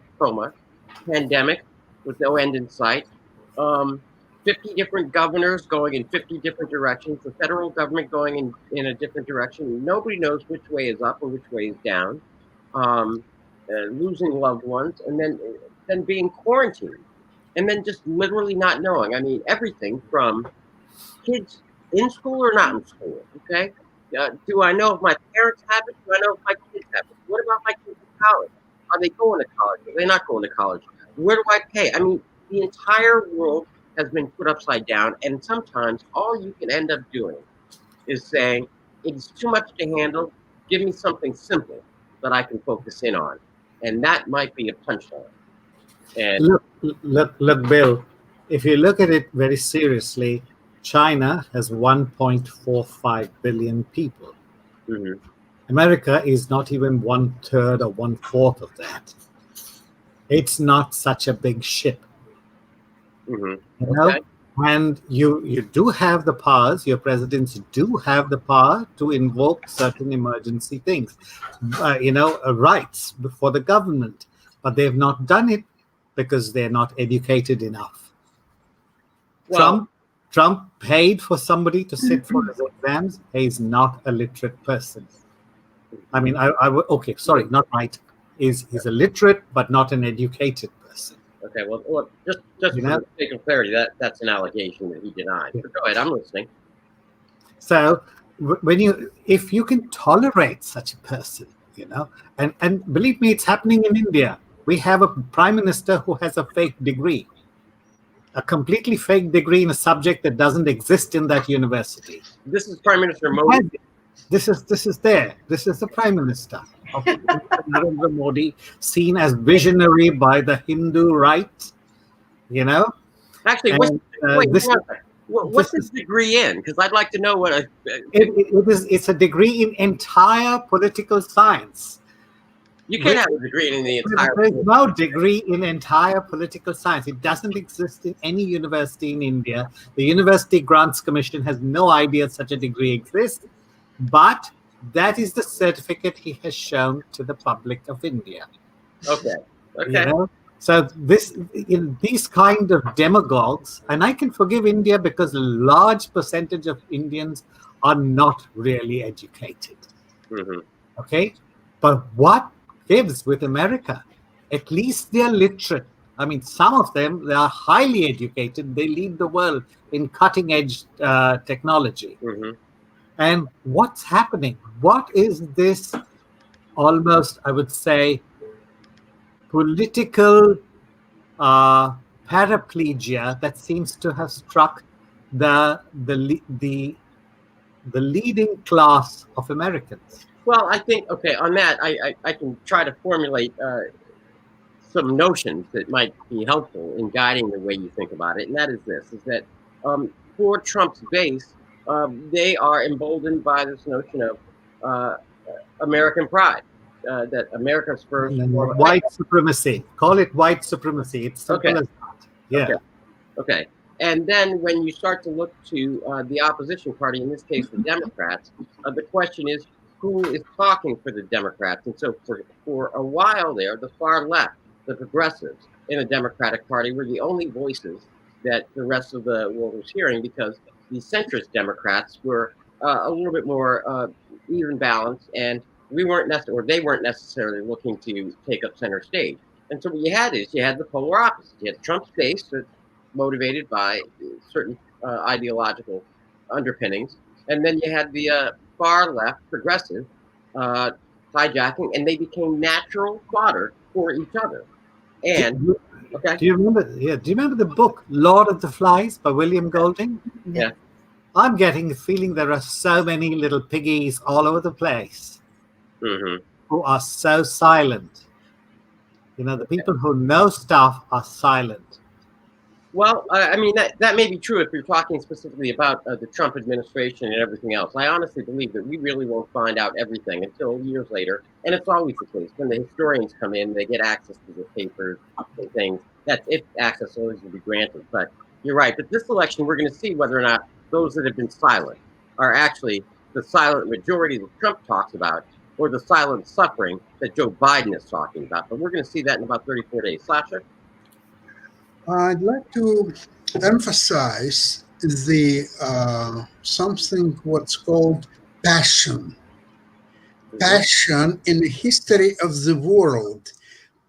pandemic with no end in sight, 50 different governors going in 50 different directions, the federal government going in a different direction. Nobody knows which way is up or which way is down, losing loved ones, and then being quarantined, and then just literally not knowing. I mean, everything from kids in school or not in school, okay? Do I know if my parents have it? Do I know if my kids have it? What about my kids in college? Are they going to college? Are they not going to college? Where do I pay? I mean, the entire world has been put upside down, and sometimes all you can end up doing is saying, it's too much to handle, give me something simple that I can focus in on. And that might be a punchline. And look, Bill, if you look at it very seriously, China has 1.45 billion people. Mm-hmm. America is not even 1/3 or 1/4 of that. It's not such a big ship. Mm-hmm. Okay. And you do have the powers, your presidents do have the power to invoke certain emergency things, rights for the government, but they've not done it because they're not educated enough. Well, Trump paid for somebody to sit for his exams. He's not a literate person. I mean, not right. He's a literate, but not an educated person. Okay, well, just for the sake of clarity, that's an allegation that he denied. But go ahead, I'm listening. So, if you can tolerate such a person, and believe me, it's happening in India. We have a prime minister who has a fake degree, a completely fake degree in a subject that doesn't exist in that university. This is Prime Minister Modi. This is the prime minister of Narendra Modi, seen as visionary by the Hindu right. Actually, what's his degree in? Because I'd like to know what it's a degree in entire political science. You can't have a degree in the entire. There's no degree in entire political science. It doesn't exist in any university in India. The University Grants Commission has no idea such a degree exists, but that is the certificate he has shown to the public of India. Okay. So these kind of demagogues, and I can forgive India because a large percentage of Indians are not really educated. Mm-hmm. Okay, but what gives with America? At least they're literate. I mean, some of them, they are highly educated. They lead the world in cutting edge technology. Mm-hmm. And what's happening? What is this almost, I would say, political paraplegia that seems to have struck the leading class of Americans? Well, I think, okay, on that, I can try to formulate some notions that might be helpful in guiding the way you think about it. And that is this, is that for Trump's base, they are emboldened by this notion of uh, American pride, that America's first. White supremacy. Call it white supremacy. It's simple Okay. as that. Yeah. Okay. Okay. And then when you start to look to the opposition party, in this case, the Democrats, the question is, who is talking for the Democrats? And so for a while there, the far left, the progressives in the Democratic Party were the only voices that the rest of the world was hearing, because the centrist Democrats were a little bit more even balanced, and they weren't necessarily looking to take up center stage. And so what you had is, you had the polar opposite. You had Trump's base that's motivated by certain ideological underpinnings, and then you had the far left progressive hijacking, and they became natural fodder for each other. And okay, Do you remember? Yeah. Do you remember the book Lord of the Flies by William Golding? Yeah. I'm getting the feeling there are so many little piggies all over the place who are so silent. You know, the people who know stuff are silent. Well, I mean, that may be true if you're talking specifically about the Trump administration and everything else. I honestly believe that we really won't find out everything until years later, and it's always the case. When the historians come in, they get access to the papers and things. That if access always will be granted. But you're right. But this election, we're going to see whether or not those that have been silent are actually the silent majority that Trump talks about, or the silent suffering that Joe Biden is talking about. But we're going to see that in about 34 days. Sasha? I'd like to emphasize the something what's called passion. Passion in the history of the world.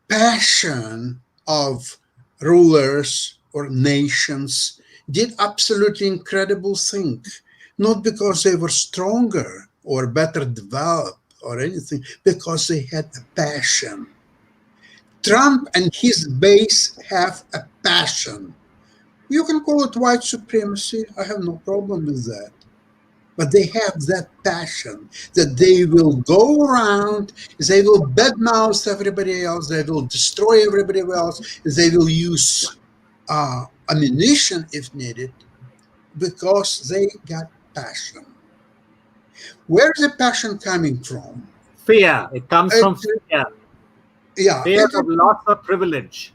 Passion of rulers or nations did absolutely incredible things, not because they were stronger or better developed or anything, because they had a passion. Trump and his base have a passion. You can call it white supremacy. I have no problem with that. But they have that passion that they will go around, they will badmouth everybody else, they will destroy everybody else, they will use ammunition if needed, because they got passion. Where is the passion coming from? Fear. It comes from fear. Yeah, Fear of lots of privilege.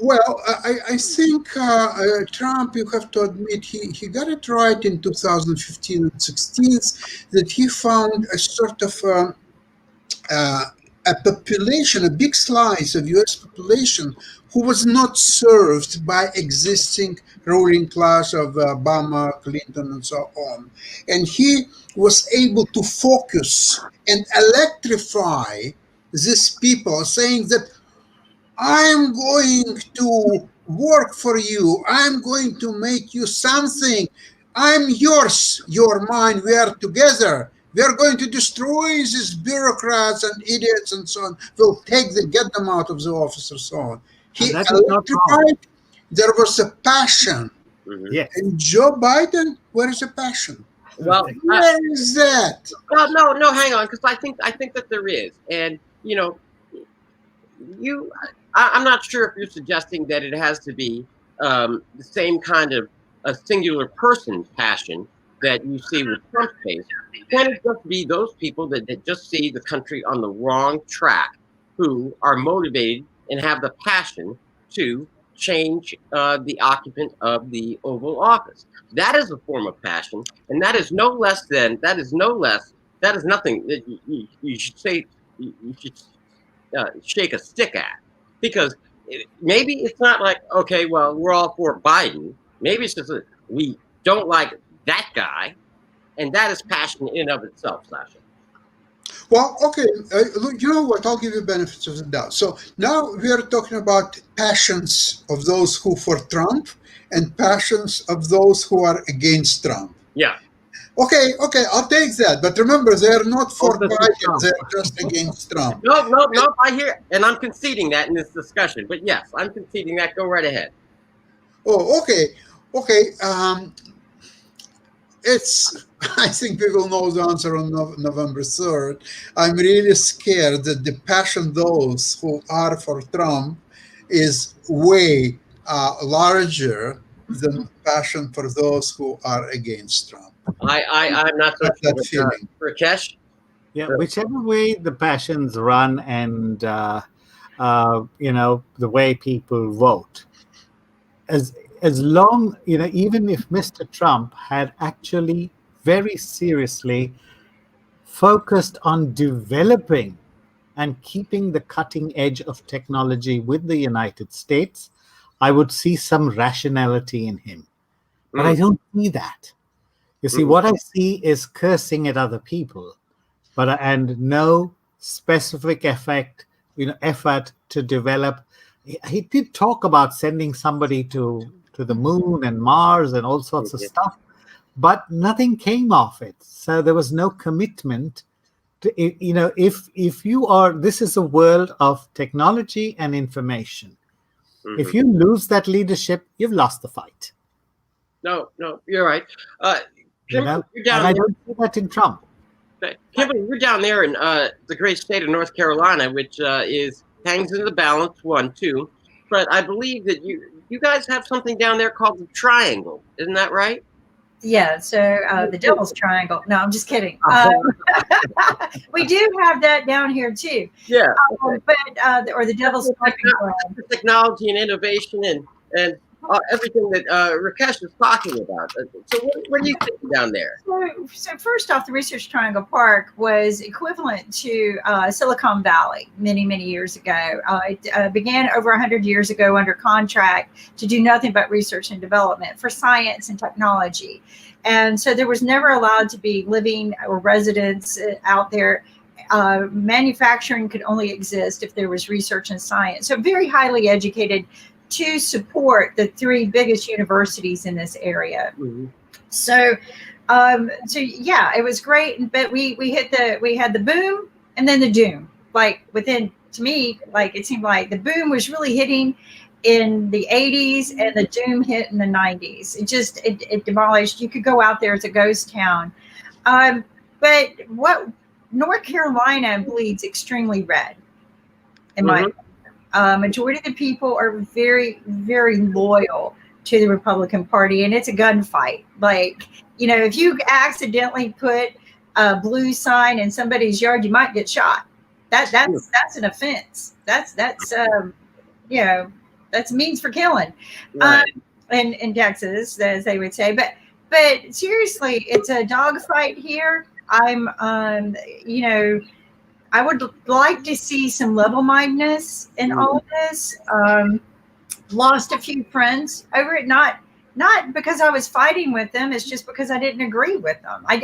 Well, I think Trump, you have to admit, he got it right in 2015 and 16 that he found a sort of a population, a big slice of US population who was not served by existing ruling class of Obama, Clinton, and so on. And he was able to focus and electrify these people, saying that I'm going to work for you. I'm going to make you something. I'm yours. You're mine. We are together. We are going to destroy these bureaucrats and idiots and so on. We'll get them out of the office and so on. He electrified. There was a passion. Yes. And Joe Biden, where is the passion? Well, where is that? Well, no, hang on, because I think that there is, and you know, I'm not sure if you're suggesting that it has to be the same kind of a singular person's passion that you see with Trump's base. Can it just be those people that just see the country on the wrong track, who are motivated and have the passion to change the occupant of the Oval Office? That is a form of passion, and that is nothing that you should say you should shake a stick at, because maybe it's not like, okay, well, we're all for Biden. Maybe it's just that we don't like that guy, and that is passion in and of itself, Sasha. Well, okay, look, you know what? I'll give you benefits of the doubt. So now we are talking about passions of those who for Trump and passions of those who are against Trump. Yeah. Okay, I'll take that. But remember, they're not for Biden. They're just against Trump. No, I hear, and I'm conceding that in this discussion. But yes, I'm conceding that. Go right ahead. Oh, okay. It's I think we will know the answer on November 3rd. I'm really scared that the passion those who are for Trump is way larger than passion for those who are against Trump. I'm not so Got sure. that feeling. Rakesh? Yeah, whichever way the passions run, and the way people vote, as long, even if Mr. Trump had actually very seriously focused on developing and keeping the cutting edge of technology with the United States, I would see some rationality in him. But I don't see that. You see, what I see is cursing at other people, and no specific effort to develop. He did talk about sending somebody to the moon and Mars and all sorts of stuff, but nothing came of it. So there was no commitment to, if you are, this is a world of technology and information. If you lose that leadership, you've lost the fight. No, you're right. Kimberly, you're And down I there. don't see that in Trump. Kimberly, you're down there in the great state of North Carolina, which hangs in the balance, 1-2. But I believe that you guys have something down there called the Triangle. Isn't that right? Yeah, so the Devil's Triangle. No, I'm just kidding. We do have that down here too. Yeah. But or the Devil's Sleeping Ground. Technology and innovation and everything that Rakesh is talking about. So what are you thinking down there? So first off, the Research Triangle Park was equivalent to Silicon Valley many years ago. It began over 100 years ago under contract to do nothing but research and development for science and technology. And so there was never allowed to be living or residents out there. Manufacturing could only exist if there was research and science. So very highly educated to support the three biggest universities in this area. So yeah, it was great. But we had the boom and then the doom. Like to me, like it seemed like the boom was really hitting in the 80s and the doom hit in the 90s. It demolished. You could go out there as a ghost town. But what North Carolina bleeds extremely red, in my opinion. Majority of the people are very loyal to the Republican Party, and it's a gunfight. Like, if you accidentally put a blue sign in somebody's yard, you might get shot. That's an offense. That's means for killing. Right. In Texas, as they would say. But seriously, it's a dogfight here. I would like to see some level-mindedness in all of this. Lost a few friends over it, not because I was fighting with them. It's just because I didn't agree with them. I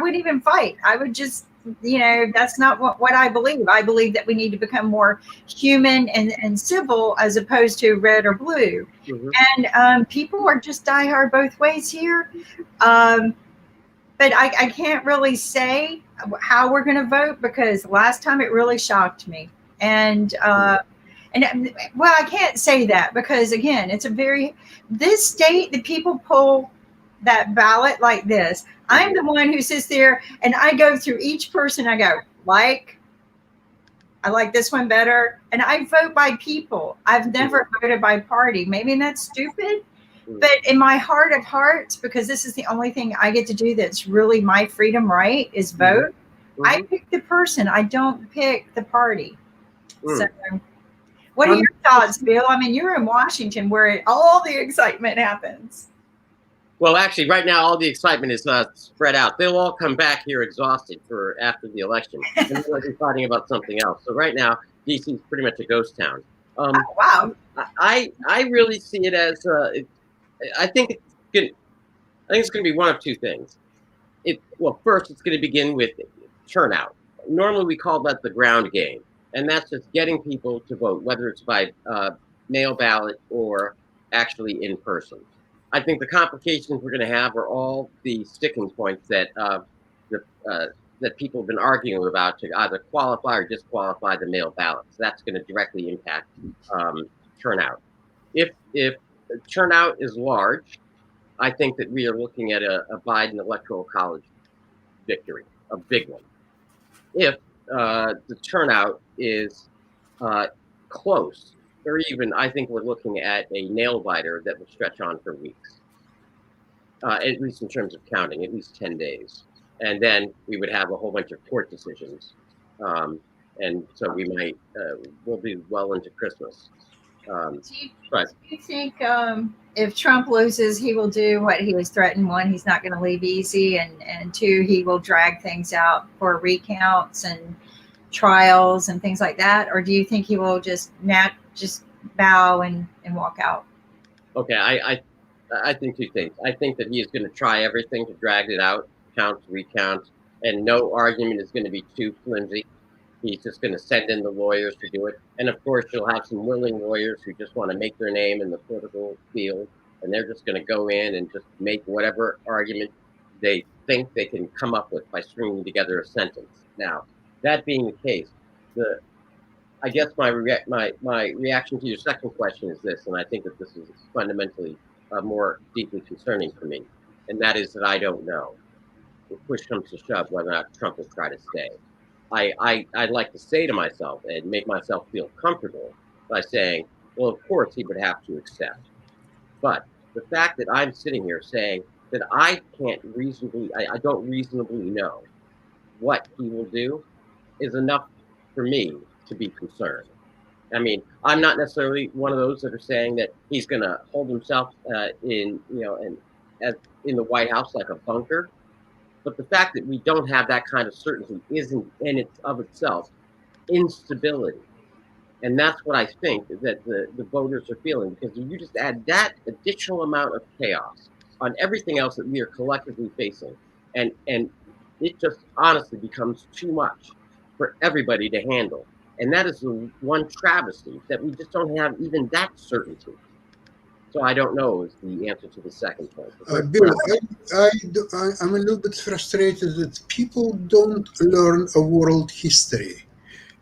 wouldn't even fight. I would just, that's not what I believe. I believe that we need to become more human and civil as opposed to red or blue. And people are just diehard both ways here. But I can't really say how we're going to vote because last time it really shocked me. And well, I can't say that because again, this state, the people pull that ballot like this. I'm the one who sits there and I go through each person. I go, I like this one better. And I vote by people. I've never voted by party. Maybe that's stupid. But in my heart of hearts, because this is the only thing I get to do that's really my freedom right is vote, I pick the person. I don't pick the party. So what are your thoughts, Bill? I mean, you're in Washington where all the excitement happens. Well, actually, right now, all the excitement is spread out. They'll all come back here exhausted for after the election. And they'll be fighting about something else. So right now, D.C. is pretty much a ghost town. Wow. I really see it as... I think it's going to be one of two things. First, it's going to begin with turnout. Normally, we call that the ground game, and that's just getting people to vote, whether it's by mail ballot or actually in person. I think the complications we're going to have are all the sticking points that that people have been arguing about to either qualify or disqualify the mail ballot. So that's going to directly impact turnout. If turnout is large, I think that we are looking at a Biden electoral college victory, a big one. If the turnout is close, or even I think we're looking at a nail biter that will stretch on for weeks, at least in terms of counting, at least 10 days. And then we would have a whole bunch of court decisions. And so we might, we'll be well into Christmas. Do you think if Trump loses, he will do what he was threatened? One, he's not going to leave easy, and two, he will drag things out for recounts and trials and things like that? Or do you think he will just bow and walk out? Okay, I think two things. I think that he is going to try everything to drag it out, count, recount, and no argument is going to be too flimsy. He's just going to send in the lawyers to do it. And of course, you'll have some willing lawyers who just want to make their name in the political field. And they're just going to go in and just make whatever argument they think they can come up with by stringing together a sentence. Now, that being the case, I guess my reaction to your second question is this, and I think that this is fundamentally more deeply concerning for me, and that is that I don't know, if push comes to shove, whether or not Trump will try to stay. I'd like to say to myself and make myself feel comfortable by saying, well, of course he would have to accept. But the fact that I'm sitting here saying that I don't reasonably know what he will do is enough for me to be concerned. I mean, I'm not necessarily one of those that are saying that he's going to hold himself in the White House like a bunker. But the fact that we don't have that kind of certainty isn't in of itself instability. And that's what I think that the voters are feeling, because if you just add that additional amount of chaos on everything else that we are collectively facing, and it just honestly becomes too much for everybody to handle. And that is the one travesty, that we just don't have even that certainty. So I don't know is the answer to the second point. Bill, I'm a little bit frustrated that people don't learn a world history.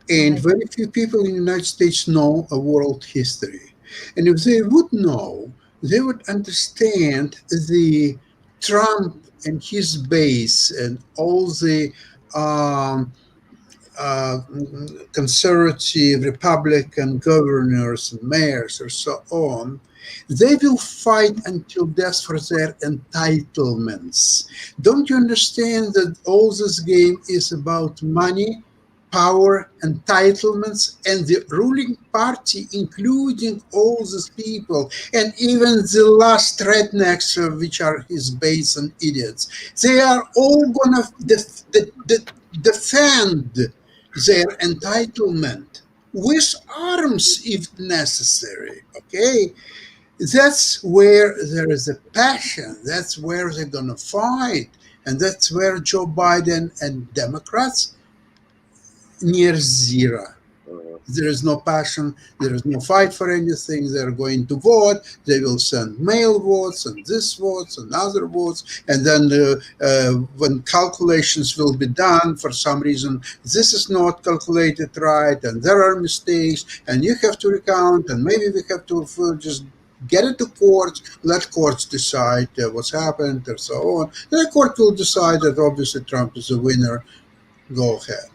And very few people in the United States know a world history. And if they would know, they would understand the Trump and his base and all the conservative Republican governors and mayors or so on. They will fight until death for their entitlements. Don't you understand that all this game is about money, power, entitlements, and the ruling party, including all these people, and even the last rednecks, which are his base and idiots, they are all going to defend their entitlement with arms if necessary, okay? That's where there is a passion. That's where they're going to fight. And that's where Joe Biden and Democrats, near zero. There is no passion. There is no fight for anything. They're going to vote. They will send mail votes and this votes and other votes. And then when calculations will be done, for some reason, this is not calculated right, and there are mistakes, and you have to recount, and maybe we have to just get it to courts, let courts decide what's happened, and so on. The court will decide that obviously Trump is the winner. Go ahead.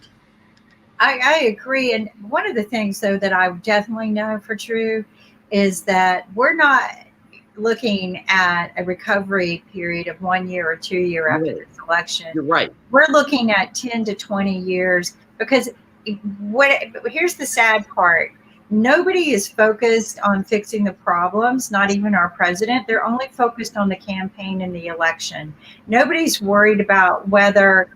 I agree. And one of the things, though, that I definitely know for true is that we're not looking at a recovery period of 1 year or 2 years after this election. You're right. We're looking at 10 to 20 years, because here's the sad part. Nobody is focused on fixing the problems, not even our president. They're only focused on the campaign and the election. Nobody's worried about whether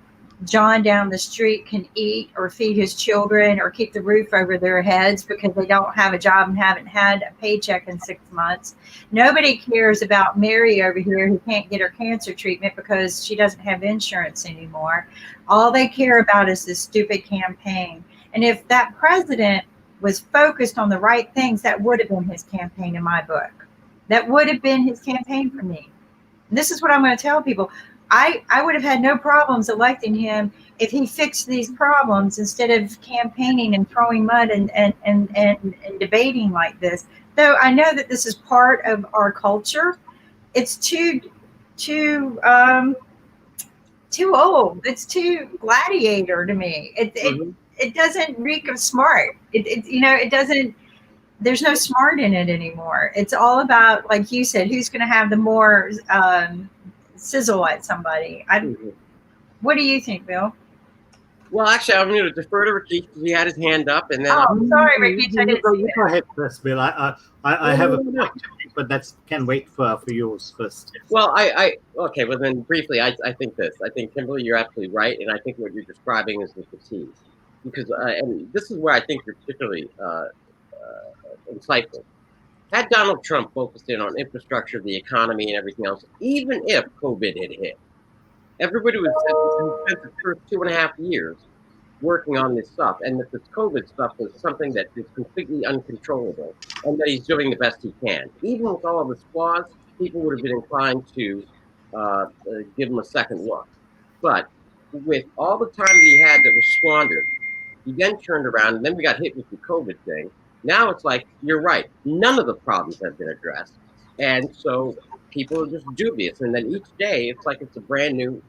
John down the street can eat or feed his children or keep the roof over their heads because they don't have a job and haven't had a paycheck in 6 months. Nobody cares about Mary over here who can't get her cancer treatment because she doesn't have insurance anymore. All they care about is this stupid campaign. And if that president was focused on the right things, that would have been his campaign in my book. That would have been his campaign for me. And this is what I'm going to tell people. I would have had no problems electing him if he fixed these problems instead of campaigning and throwing mud and debating like this. Though I know that this is part of our culture, it's too too old. It's too gladiator to me. Mhm. It doesn't reek of smart. It doesn't. There's no smart in it anymore. It's all about, like you said, who's going to have the more sizzle at somebody. Mhm. What do you think, Bill? Well, actually, I'm going to defer to Rakesh because he had his hand up, and then Oh, sorry, Ricky. I didn't see You go ahead first, Bill. I have a No. point to make, but that can wait for yours first. Well, okay. Well, then briefly, I think this. I think Kimberly, you're absolutely right, and I think what you're describing is the fatigue, because and this is where I think you're particularly insightful. Had Donald Trump focused in on infrastructure, the economy, and everything else, even if COVID had hit, everybody would have spent the first 2.5 years working on this stuff, and that this COVID stuff was something that is completely uncontrollable, and that he's doing the best he can. Even with all of his flaws, people would have been inclined to give him a second look. But with all the time that he had that was squandered, he then turned around, and then we got hit with the COVID thing. Now it's like, you're right, none of the problems have been addressed. And so people are just dubious. And then each day, it's like it's a brand new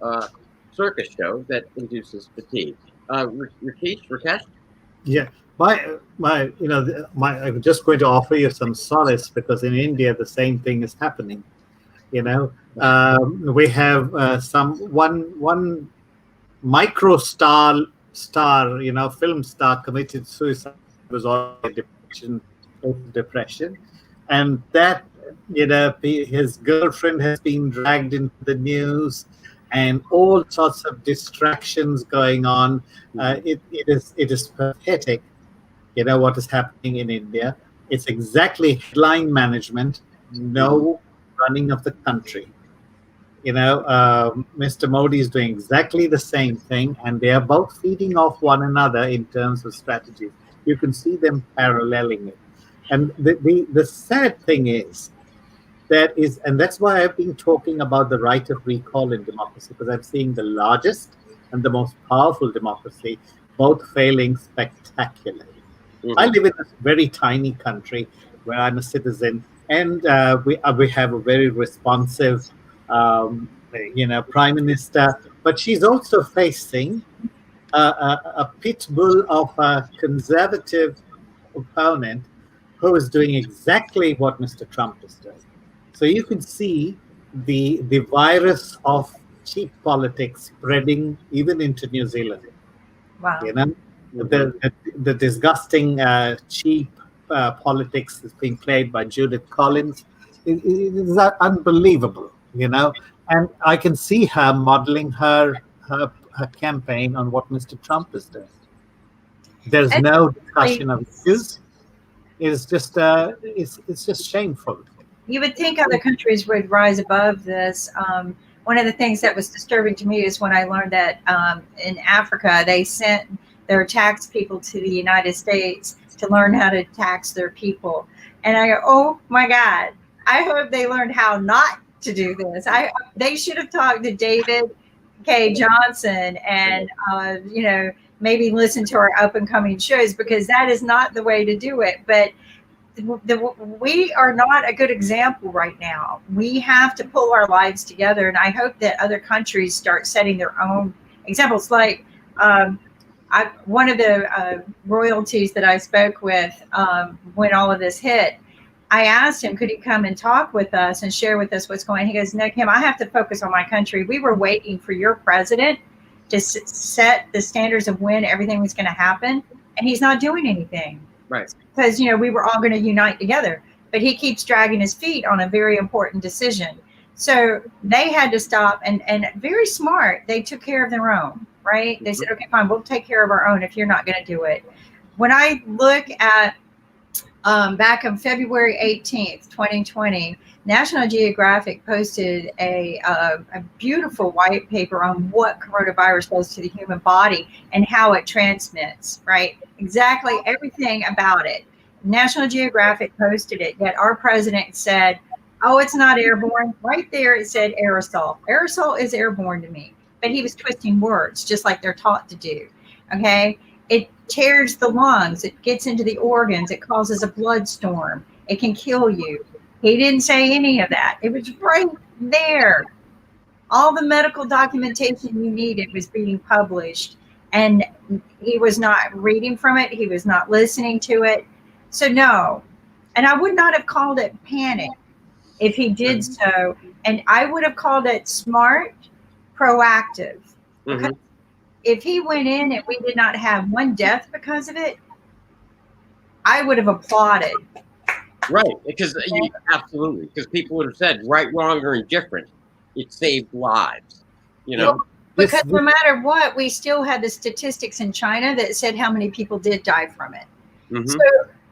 circus show that induces fatigue. Rakesh? Yeah, I'm just going to offer you some solace because in India the same thing is happening. We have one micro star, film star committed suicide. It was already depression, and that his girlfriend has been dragged into the news, and all sorts of distractions going on. It is pathetic, what is happening in India. It's exactly headline management, no running of the country. Mr. Modi is doing exactly the same thing, and they are both feeding off one another in terms of strategies. You can see them paralleling it. And the sad thing is, and that's why I've been talking about the right of recall in democracy, because I'm seeing the largest and the most powerful democracy both failing spectacularly. Mm-hmm. I live in a very tiny country where I'm a citizen, and we have a very responsive, prime minister, but she's also facing a pit bull of a conservative opponent who is doing exactly what Mr. Trump is doing. So you can see the virus of cheap politics spreading even into New Zealand. Wow. The disgusting cheap politics that's being played by Judith Collins is unbelievable, and I can see her modeling her campaign on what Mr. Trump is doing. There's no discussion of issues. It's just shameful. You would think other countries would rise above this. One of the things that was disturbing to me is when I learned that in Africa, they sent their tax people to the United States to learn how to tax their people. And I go, oh my God, I hope they learned how not to do this. They should have talked to David K. Johnson and, maybe listen to our up and coming shows, because that is not the way to do it. But we are not a good example right now. We have to pull our lives together. And I hope that other countries start setting their own examples. Like one of the royalties that I spoke with when all of this hit, I asked him, could he come and talk with us and share with us what's going on? He goes, no, Kim, I have to focus on my country. We were waiting for your president to set the standards of when everything was going to happen. And he's not doing anything. Right. Because, we were all going to unite together. But he keeps dragging his feet on a very important decision. So they had to stop, and very smart, they took care of their own, right? They said, okay, fine, we'll take care of our own if you're not going to do it. When I look at back on February 18th, 2020, National Geographic posted a beautiful white paper on what coronavirus does to the human body and how it transmits, right? Exactly everything about it. National Geographic posted it, yet our president said, oh, it's not airborne. Right there it said aerosol. Aerosol is airborne to me. But he was twisting words just like they're taught to do, okay? It tears the lungs. It gets into the organs. It causes a blood storm. It can kill you. He didn't say any of that. It was right there. All the medical documentation you needed was being published, and he was not reading from it. He was not listening to it. So no, and I would not have called it panic if he did so, and I would have called it smart, proactive. Because if he went in and we did not have one death because of it, I would have applauded. Right, because absolutely, because people would have said right, wrong, or indifferent. It saved lives, you know. Well, because no matter what, we still had the statistics in China that said how many people did die from it. So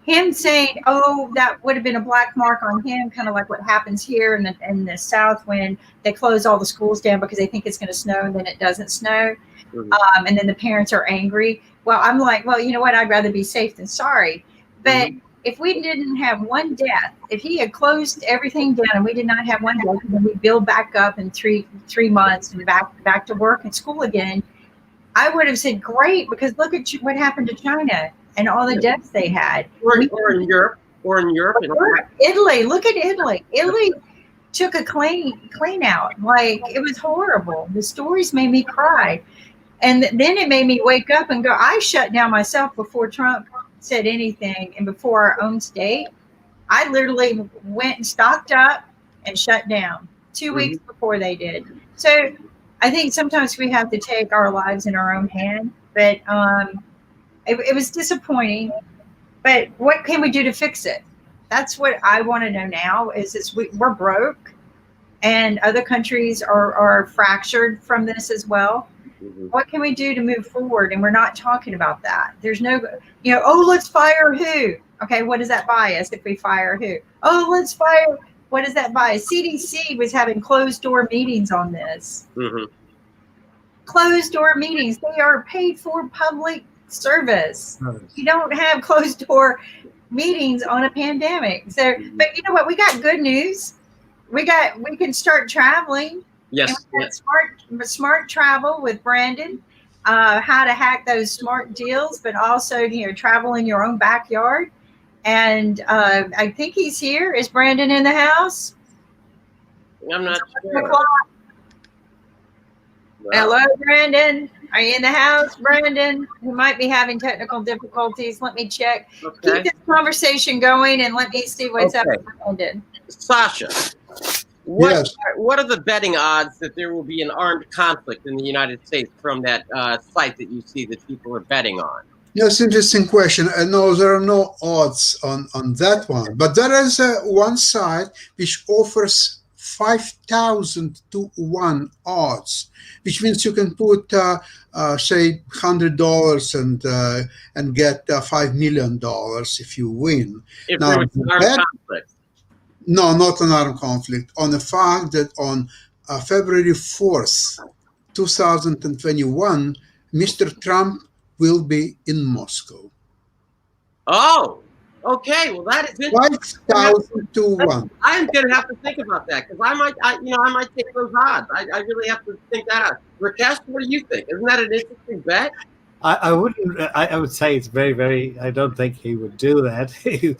him saying, "Oh, that would have been a black mark on him," kind of like what happens here in the South when they close all the schools down because they think it's going to snow and then it doesn't snow, and then the parents are angry. Well, I'm like, well, you know what? I'd rather be safe than sorry. But if we didn't have one death, if he had closed everything down and we did not have one death, and then we build back up in three months and back to work and school again, I would have said great, because look at what happened to China and all the deaths they had. Or in Europe. Italy, look at Italy. Italy took a clean out. Like, it was horrible. The stories made me cry. And then it made me wake up and go, I shut down myself before Trump said anything, and before our own state. I literally went and stocked up and shut down 2 weeks before they did. So I think sometimes we have to take our lives in our own hand, but it was disappointing. But what can we do to fix it? That's what I want to know now. Is we're broke, and other countries are fractured from this as well. What can we do to move forward? And we're not talking about that. There's no, oh, let's fire who? Okay, what does that buy us if we fire who? Oh, let's fire. What does that buy us? CDC was having closed door meetings on this. Closed door meetings. They are paid for public service. You don't have closed door meetings on a pandemic. So, but you know what? We got good news. We can start traveling. Yes. Smart travel with Branden, how to hack those smart deals, but also, travel in your own backyard. And I think he's here. Is Branden in the house? I'm not sure. Wow. Hello, Branden. Are you in the house, Branden? We might be having technical difficulties. Let me check. Okay. Keep this conversation going, and let me see what's up with Branden. Sasha. What are the betting odds that there will be an armed conflict in the United States from that site that you see that people are betting on? Yes, interesting question. No, there are no odds on that one, but there is one site which offers 5,000 to 1 odds, which means you can put say $100 and get $5 million if you win. If there was an armed conflict. No, not an armed conflict. On the fact that on February 4th, 2021, Mr. Trump will be in Moscow. Oh, okay. Well, that is interesting. 5,000 to 1. I'm going to have to think about that, because I might take those odds. I really have to think that out. Rakesh, what do you think? Isn't that an interesting bet? I wouldn't. I would say it's very, very. I don't think he would do that. Okay,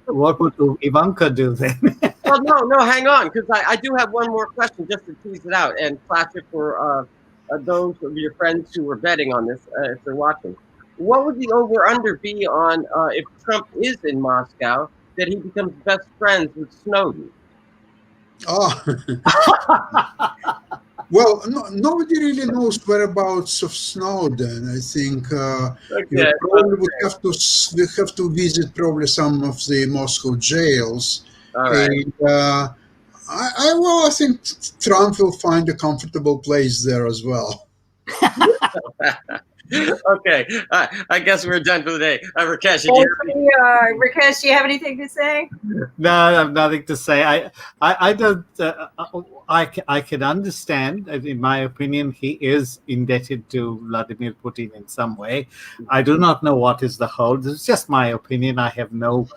what would Ivanka do then? Well, no, hang on, because I do have one more question just to tease it out, and classic for those of your friends who are betting on this, if they're watching. What would the over/under be on if Trump is in Moscow, that he becomes best friends with Snowden? Oh. Well, nobody really knows whereabouts of Snowden. I think probably we have to visit probably some of the Moscow jails. All right. And, I think Trump will find a comfortable place there as well. Okay, I guess we're done for the day. Rakesh, Rakesh, do you have anything to say? No, I have nothing to say. I don't. I can understand. In my opinion, he is indebted to Vladimir Putin in some way. I do not know what is the whole. This is just my opinion. I have no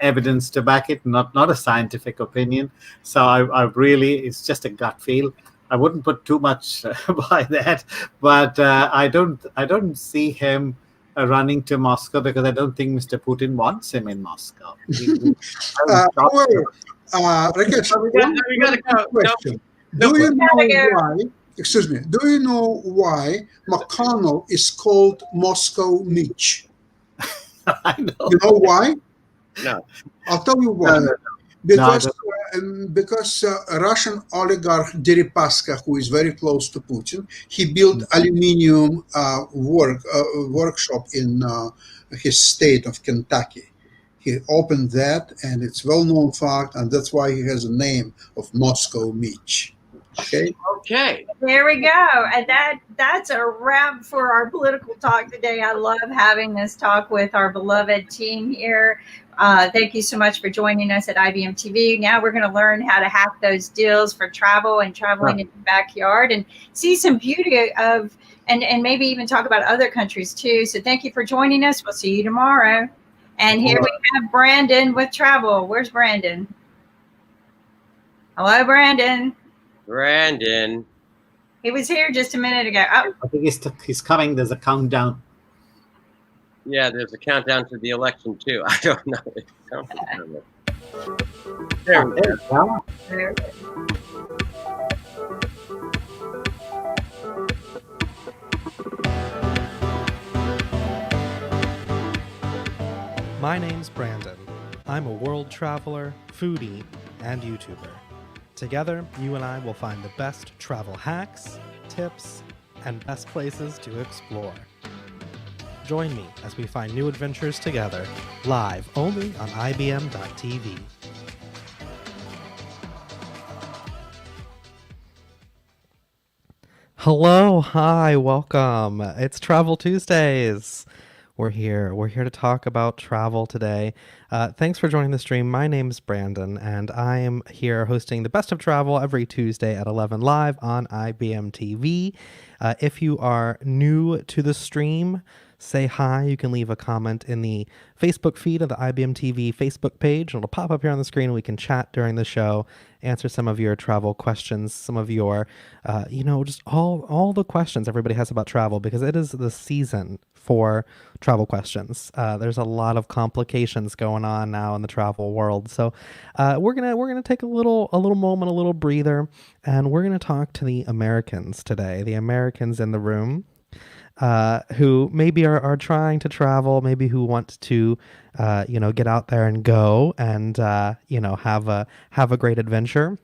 evidence to back it. Not a scientific opinion. So I really, it's just a gut feel. I wouldn't put too much by that, but I don't see him running to Moscow, because I don't think Mr. Putin wants him in Moscow. However, Rakesh, we got to go. No, Do you know go. why? Excuse me. Do you know why McConnell is called Moscow Mitch? I know. You know why? no. I'll tell you No, why. no, Because no. a Russian oligarch Deripaska, who is very close to Putin, he built aluminium workshop in his state of Kentucky. He opened that, and it's well-known fact, and that's why he has a name of Moscow Mitch. Okay. Okay. There we go. And that's a wrap for our political talk today. I love having this talk with our beloved team here. Thank you so much for joining us at IBM TV. Now we're going to learn how to hack those deals for travel and traveling in the backyard and see some beauty of, and maybe even talk about other countries too. So thank you for joining us. We'll see you tomorrow. And here we have Branden with travel. Where's Branden? Hello, Branden. Branden. He was here just a minute ago. Oh, I think he's coming. There's a countdown. Yeah, there's a countdown to the election too. I don't know. There we go. there. My name's Branden. I'm a world traveler, foodie, and YouTuber. Together, you and I will find the best travel hacks, tips, and best places to explore. Join me as we find new adventures together, live only on IBM.TV. Hello, hi, welcome. It's Travel Tuesdays. We're here to talk about travel today. Thanks for joining the stream. My name's Branden, and I am here hosting the Best of Travel every Tuesday at 11 live on IBM TV. If you are new to the stream, say hi. You can leave a comment in the Facebook feed of the IBM TV Facebook page. It'll pop up here on the screen. We can chat during the show, answer some of your travel questions, some of your, just all the questions everybody has about travel, because it is the season for travel questions. There's a lot of complications going on now in the travel world. So we're gonna take a little moment, a little breather, and we're gonna talk to the Americans today. The Americans in the room. Who maybe are trying to travel, maybe who want to, get out there and go and, have a great adventure.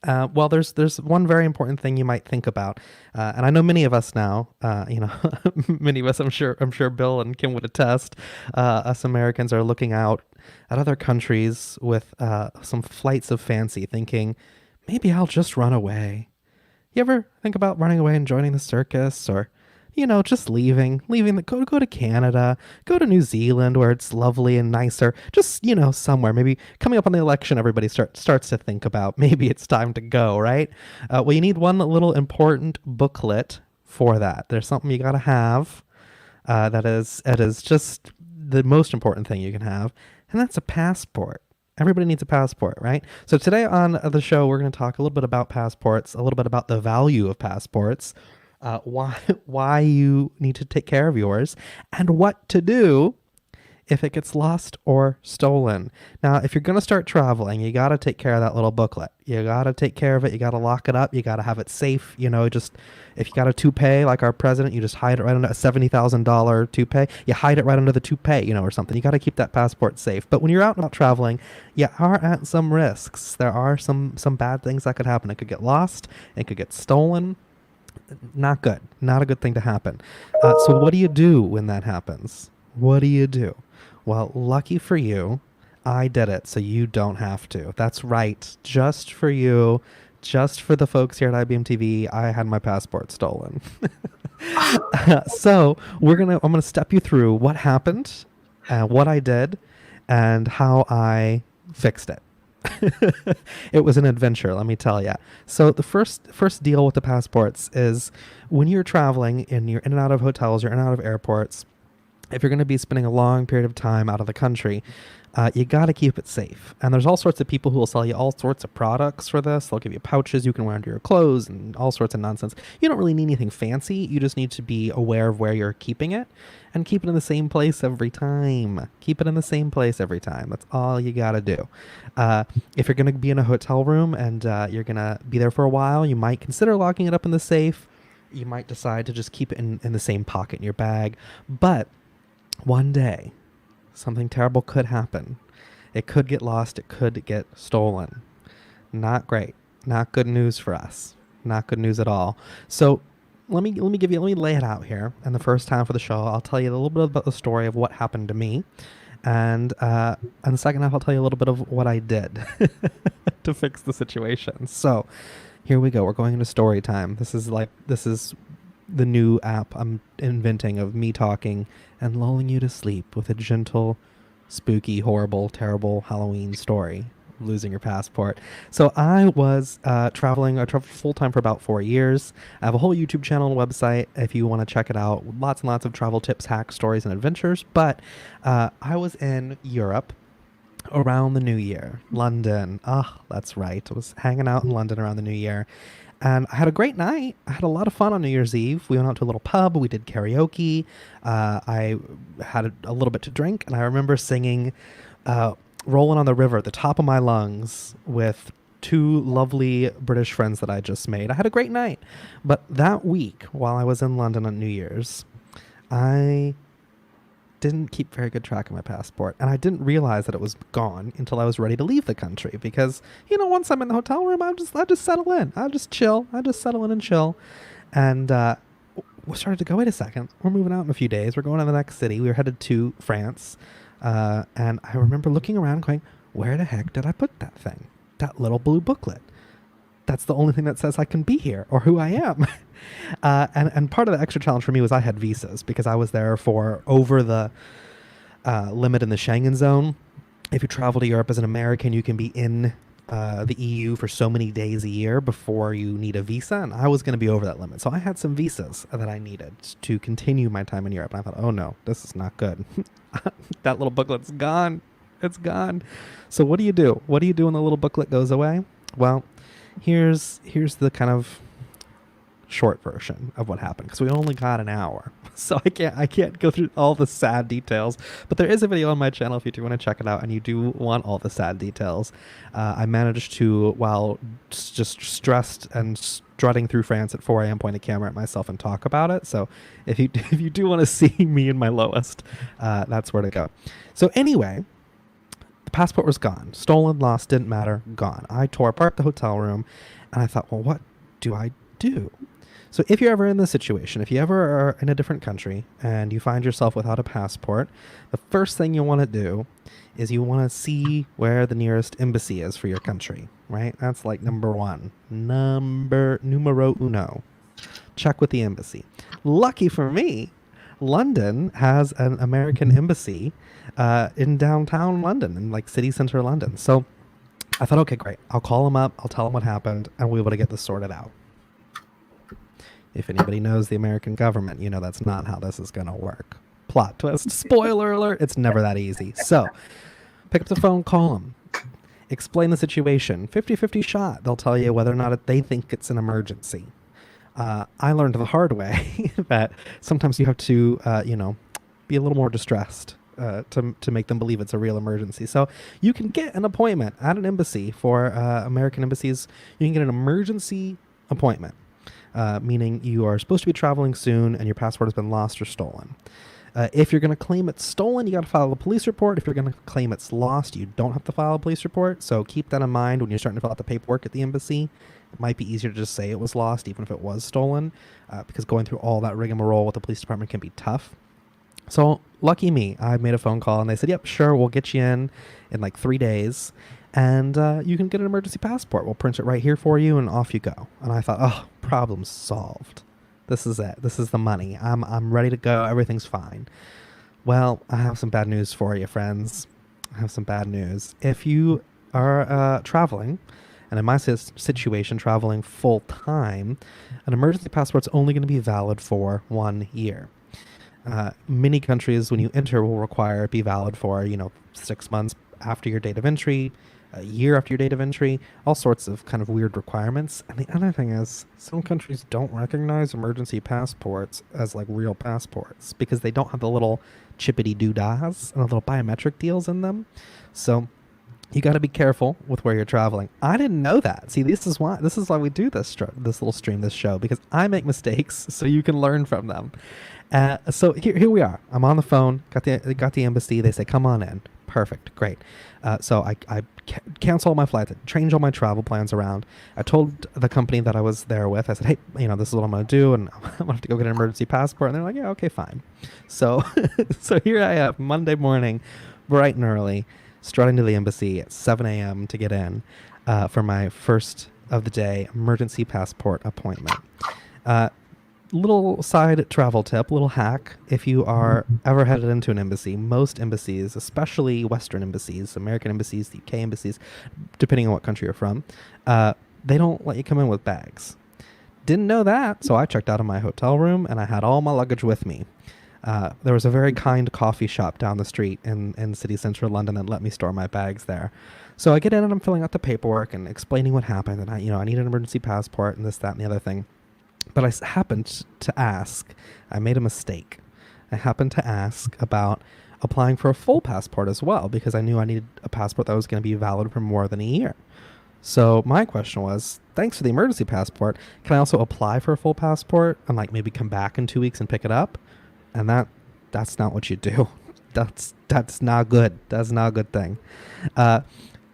Well, there's one very important thing you might think about, and I know many of us now, many of us, I'm sure Bill and Kim would attest, us Americans are looking out at other countries with some flights of fancy, thinking, maybe I'll just run away. You ever think about running away and joining the circus, or just leaving, go to Canada, go to New Zealand where it's lovely and nicer, just, somewhere, maybe coming up on the election, everybody starts to think about maybe it's time to go, right? Well, you need one little important booklet for that. There's something you got to have that is just the most important thing you can have, and that's a passport. Everybody needs a passport, right? So today on the show, we're going to talk a little bit about passports, a little bit about the value of passports, why you need to take care of yours, and what to do if it gets lost or stolen. Now, if you're going to start traveling, you got to take care of that little booklet. You got to take care of it. You got to lock it up. You got to have it safe. Just if you got a toupee like our president, you just hide it right under a $70,000 toupee. You hide it right under the toupee, or something. You got to keep that passport safe. But when you're out and about traveling, you are at some risks. There are some bad things that could happen. It could get lost. It could get stolen. Not good. Not a good thing to happen. So what do you do when that happens? What do you do? Well, lucky for you, I did it, so you don't have to. That's right. Just for you, just for the folks here at IBM TV, I had my passport stolen. So I'm gonna step you through what happened, what I did, and how I fixed it. It was an adventure, let me tell you. So the first deal with the passports is when you're traveling and you're in and out of hotels, you're in and out of airports, if you're going to be spending a long period of time out of the country, you got to keep it safe. And there's all sorts of people who will sell you all sorts of products for this. They'll give you pouches you can wear under your clothes and all sorts of nonsense. You don't really need anything fancy. You just need to be aware of where you're keeping it and keep it in the same place every time. Keep it in the same place every time. That's all you got to do. If you're going to be in a hotel room and you're going to be there for a while, you might consider locking it up in the safe. You might decide to just keep it in the same pocket in your bag. But one day, something terrible could happen. It could get lost. It could get stolen. Not great. Not good news for us. Not good news at all. So let me lay it out here. And the first time for the show, I'll tell you a little bit about the story of what happened to me. And the second half, I'll tell you a little bit of what I did to fix the situation. So here we go. We're going into story time. This is the new app I'm inventing of me talking and lulling you to sleep with a gentle, spooky, horrible, terrible Halloween story of losing your passport. So I was traveling. I traveled full-time for about 4 years. I have a whole YouTube channel and website if you want to check it out. Lots and lots of travel tips, hacks, stories, and adventures. But I was in Europe around the New Year. London. That's right. I was hanging out in London around the New Year. And I had a great night. I had a lot of fun on New Year's Eve. We went out to a little pub. We did karaoke. I had a little bit to drink. And I remember singing Rolling on the River at the top of my lungs with two lovely British friends that I just made. I had a great night. But that week, while I was in London on New Year's, I didn't keep very good track of my passport, and I didn't realize that it was gone until I was ready to leave the country, because once I'm in the hotel room, I just settle in. I just chill. I just settle in and chill. And we started to go, wait a second, we're moving out in a few days. We're going to the next city. We were headed to France. And I remember looking around going, where the heck did I put that thing? That little blue booklet. That's the only thing that says I can be here or who I am. And part of the extra challenge for me was I had visas because I was there for over the limit in the Schengen zone. If you travel to Europe as an American, you can be in the EU for so many days a year before you need a visa. And I was going to be over that limit. So I had some visas that I needed to continue my time in Europe. And I thought, oh no, this is not good. That little booklet's gone. It's gone. So what do you do? What do you do when the little booklet goes away? Well, here's the kind of short version of what happened, because we only got an hour, so I can't go through all the sad details, but there is a video on my channel if you do want to check it out and you do want all the sad details. I managed to, while just stressed and strutting through France at 4 a.m. point a camera at myself and talk about it. So if you do want to see me in my lowest, that's where to go. So anyway, the passport was gone. Stolen, lost, didn't matter, gone. I tore apart the hotel room and I thought, well, what do I do? So if you're ever in this situation, if you ever are in a different country and you find yourself without a passport, the first thing you want to do is you want to see where the nearest embassy is for your country, right? That's like number one. Numero uno. Check with the embassy. Lucky for me, London has an American embassy in downtown London, in like city center London. So I thought, okay, great. I'll call them up. I'll tell them what happened, and we'll be able to get this sorted out. If anybody knows the American government, you know that's not how this is going to work. Plot twist. Spoiler alert. It's never that easy. So pick up the phone, call them. Explain the situation. 50-50 shot. They'll tell you whether or not they think it's an emergency. I learned the hard way that sometimes you have to, be a little more distressed to make them believe it's a real emergency. So you can get an appointment at an embassy. For American embassies, you can get an emergency appointment. Meaning you are supposed to be traveling soon and your passport has been lost or stolen. If you're going to claim it's stolen, you got to file a police report. If you're going to claim it's lost, you don't have to file a police report. So keep that in mind when you're starting to fill out the paperwork at the embassy. It might be easier to just say it was lost, even if it was stolen, because going through all that rigmarole with the police department can be tough. So lucky me, I made a phone call and they said, yep, sure, we'll get you in like 3 days. And you can get an emergency passport. We'll print it right here for you, and off you go. And I thought, oh, problem solved. This is it. This is the money. I'm ready to go. Everything's fine. Well, I have some bad news for you, friends. I have some bad news. If you are traveling, and in my situation, traveling full time, an emergency passport's only going to be valid for 1 year. Many countries, when you enter, will require it be valid for 6 months after your date of entry, a year after your date of entry, all sorts of kind of weird requirements. And the other thing is, some countries don't recognize emergency passports as like real passports because they don't have the little chippity doodads and the little biometric deals in them. So you got to be careful with where you're traveling. I didn't know that. See, this is why we do this little stream, this show, because I make mistakes so you can learn from them. So here we are. I'm on the phone. Got the embassy. They say, come on in. Perfect. Great. So I cancel all my flights, change all my travel plans around. I told the company that I was there with, I said, hey, this is what I'm going to do, and I'm going to have to go get an emergency passport. And they're like, yeah, okay, fine. So, so here I am, Monday morning, bright and early, strutting to the embassy at 7 a.m. to get in for my first of the day emergency passport appointment. Little side travel tip, little hack. If you are ever headed into an embassy, most embassies, especially Western embassies, American embassies, the UK embassies, depending on what country you're from, they don't let you come in with bags. Didn't know that, so I checked out of my hotel room and I had all my luggage with me. There was a very kind coffee shop down the street in city central London that let me store my bags there. So I get in and I'm filling out the paperwork and explaining what happened, and I need an emergency passport and this, that, and the other thing. But I happened to ask, I made a mistake. I happened to ask about applying for a full passport as well, because I knew I needed a passport that was going to be valid for more than a year. So my question was, thanks for the emergency passport, can I also apply for a full passport and like maybe come back in 2 weeks and pick it up? And that's not what you do. That's not good. That's not a good thing.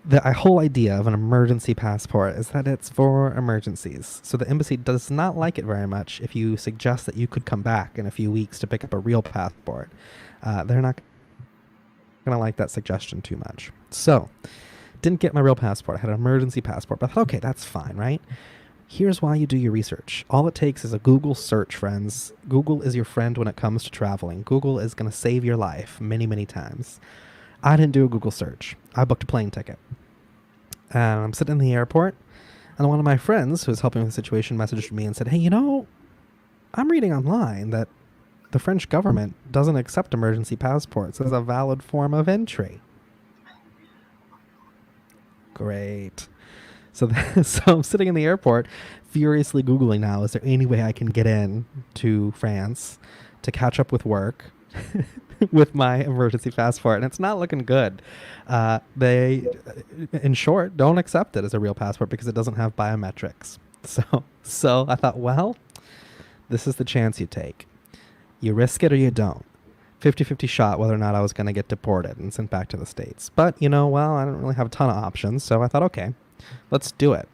The whole idea of an emergency passport is that it's for emergencies. So the embassy does not like it very much if you suggest that you could come back in a few weeks to pick up a real passport. They're not going to like that suggestion too much. So, didn't get my real passport. I had an emergency passport, but I thought, okay, that's fine, right? Here's why you do your research. All it takes is a Google search, friends. Google is your friend when it comes to traveling. Google is going to save your life many, many times. I didn't do a Google search. I booked a plane ticket. And I'm sitting in the airport, and one of my friends who was helping with the situation messaged me and said, hey, I'm reading online that the French government doesn't accept emergency passports as a valid form of entry. Great. So I'm sitting in the airport, furiously Googling now, is there any way I can get in to France to catch up with work with my emergency passport? And it's not looking good. They, in short, don't accept it as a real passport because it doesn't have biometrics. So I thought, well, this is the chance you take. You risk it or you don't. 50-50 shot whether or not I was going to get deported and sent back to the States. But, I don't really have a ton of options. So I thought, okay, let's do it.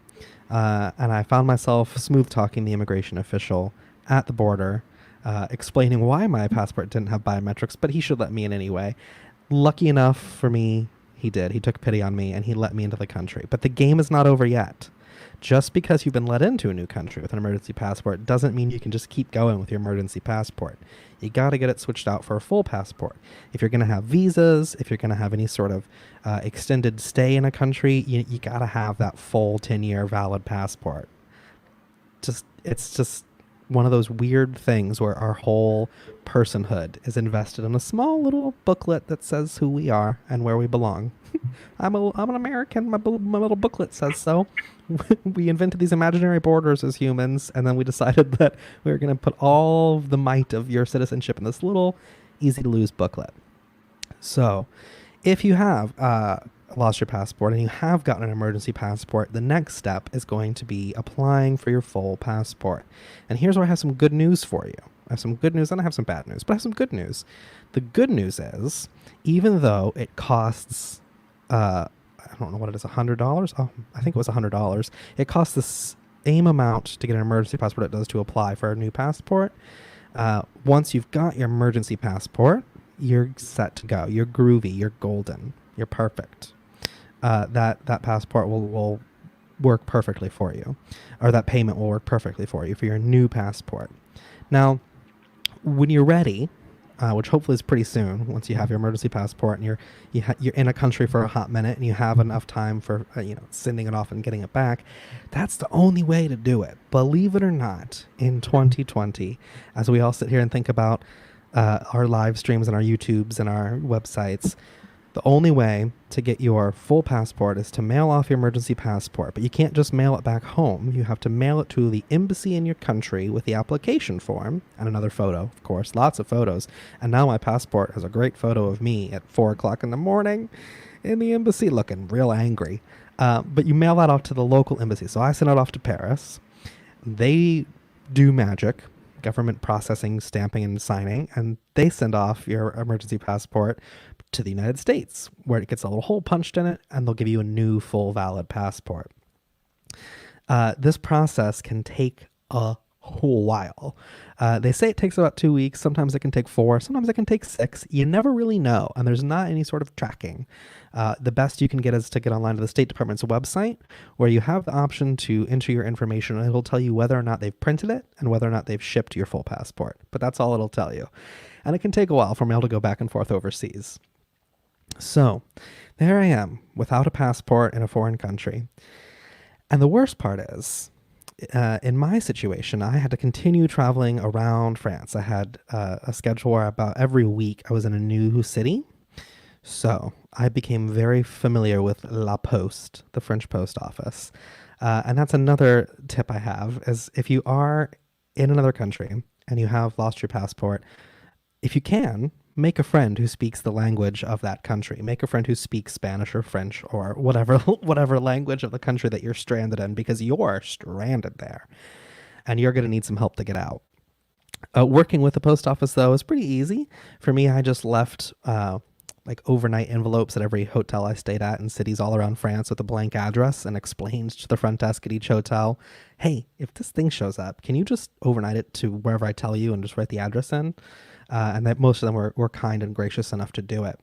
And I found myself smooth talking the immigration official at the border, explaining why my passport didn't have biometrics, but he should let me in anyway. Lucky enough for me, he did. He took pity on me and he let me into the country. But the game is not over yet. Just because you've been let into a new country with an emergency passport doesn't mean you can just keep going with your emergency passport. You got to get it switched out for a full passport. If you're going to have visas, if you're going to have any sort of extended stay in a country, you got to have that full 10-year valid passport. It's just one of those weird things where our whole personhood is invested in a small little booklet that says who we are and where we belong. I'm an American. My little booklet says so. We invented these imaginary borders as humans, and then we decided that we were going to put all the might of your citizenship in this little easy-to-lose booklet. So, if you have lost your passport and you have gotten an emergency passport, the next step is going to be applying for your full passport. And here's where I have some good news for you. I have some good news and I have some bad news, but I have some good news. The good news is, even though it costs I don't know what it is, $100? Oh, I think it was $100. It costs the same amount to get an emergency passport it does to apply for a new passport. Once you've got your emergency passport, you're set to go. You're groovy. You're golden. You're perfect. That passport will work perfectly for you, or that payment will work perfectly for you for your new passport. Now, when you're ready, which hopefully is pretty soon, once you have your emergency passport and you're in a country for a hot minute and you have enough time for sending it off and getting it back, that's the only way to do it. Believe it or not, in 2020, as we all sit here and think about our live streams and our YouTubes and our websites, the only way to get your full passport is to mail off your emergency passport. But you can't just mail it back home. You have to mail it to the embassy in your country with the application form and another photo, of course, lots of photos. And now my passport has a great photo of me at 4 o'clock in the morning in the embassy looking real angry. But you mail that off to the local embassy. So I sent it off to Paris. They do magic, government processing, stamping, and signing, and they send off your emergency passport to the United States, where it gets a little hole punched in it, and they'll give you a new full valid passport. This process can take a whole while. They say it takes about 2 weeks. Sometimes it can take 4. Sometimes it can take 6. You never really know, and there's not any sort of tracking. The best you can get is to get online to the State Department's website, where you have the option to enter your information, and it'll tell you whether or not they've printed it and whether or not they've shipped your full passport. But that's all it'll tell you. And it can take a while for mail to go back and forth overseas. So there I am without a passport in a foreign country. And the worst part is, in my situation, I had to continue traveling around France. I had a schedule where about every week I was in a new city. So I became very familiar with La Poste, the French post office. And that's another tip I have, is if you are in another country and you have lost your passport, if you can, make a friend who speaks the language of that country. Make a friend who speaks Spanish or French or whatever language of the country that you're stranded in, because you're stranded there and you're going to need some help to get out. Working with the post office, though, is pretty easy. For me, I just left like overnight envelopes at every hotel I stayed at in cities all around France with a blank address, and explained to the front desk at each hotel, hey, if this thing shows up, can you just overnight it to wherever I tell you and just write the address in? And that most of them were kind and gracious enough to do it.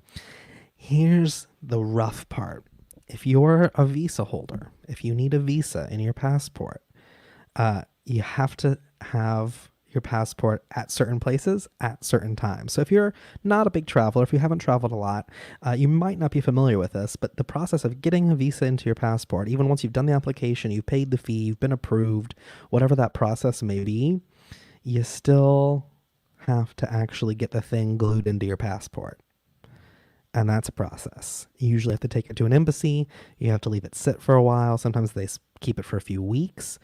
Here's the rough part. If you're a visa holder, if you need a visa in your passport, you have to have your passport at certain places at certain times. So if you're not a big traveler, if you haven't traveled a lot, you might not be familiar with this, but the process of getting a visa into your passport, even once you've done the application, you've paid the fee, you've been approved, whatever that process may be, you still have to actually get the thing glued into your passport. And that's a process. You usually have to take it to an embassy. You have to leave it sit for a while. Sometimes they keep it for a few weeks.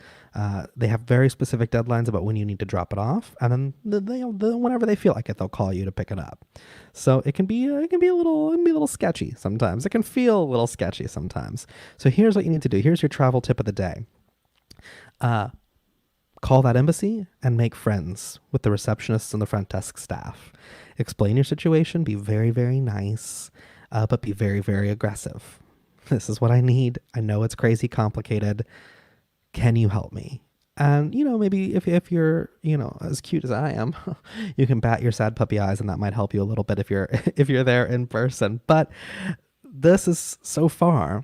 They have very specific deadlines about when you need to drop it off, and then whenever they feel like it, they'll call you to pick it up. So it can be a little sketchy sometimes. It can feel a little sketchy sometimes. So here's what you need to do. Here's your travel tip of the day. Call that embassy and make friends with the receptionists and the front desk staff. Explain your situation, be very, very nice, but be very, very aggressive. This is what I need. I know it's crazy complicated. Can you help me? And, maybe if you're, as cute as I am, you can bat your sad puppy eyes, and that might help you a little bit if you're there in person. But this is so far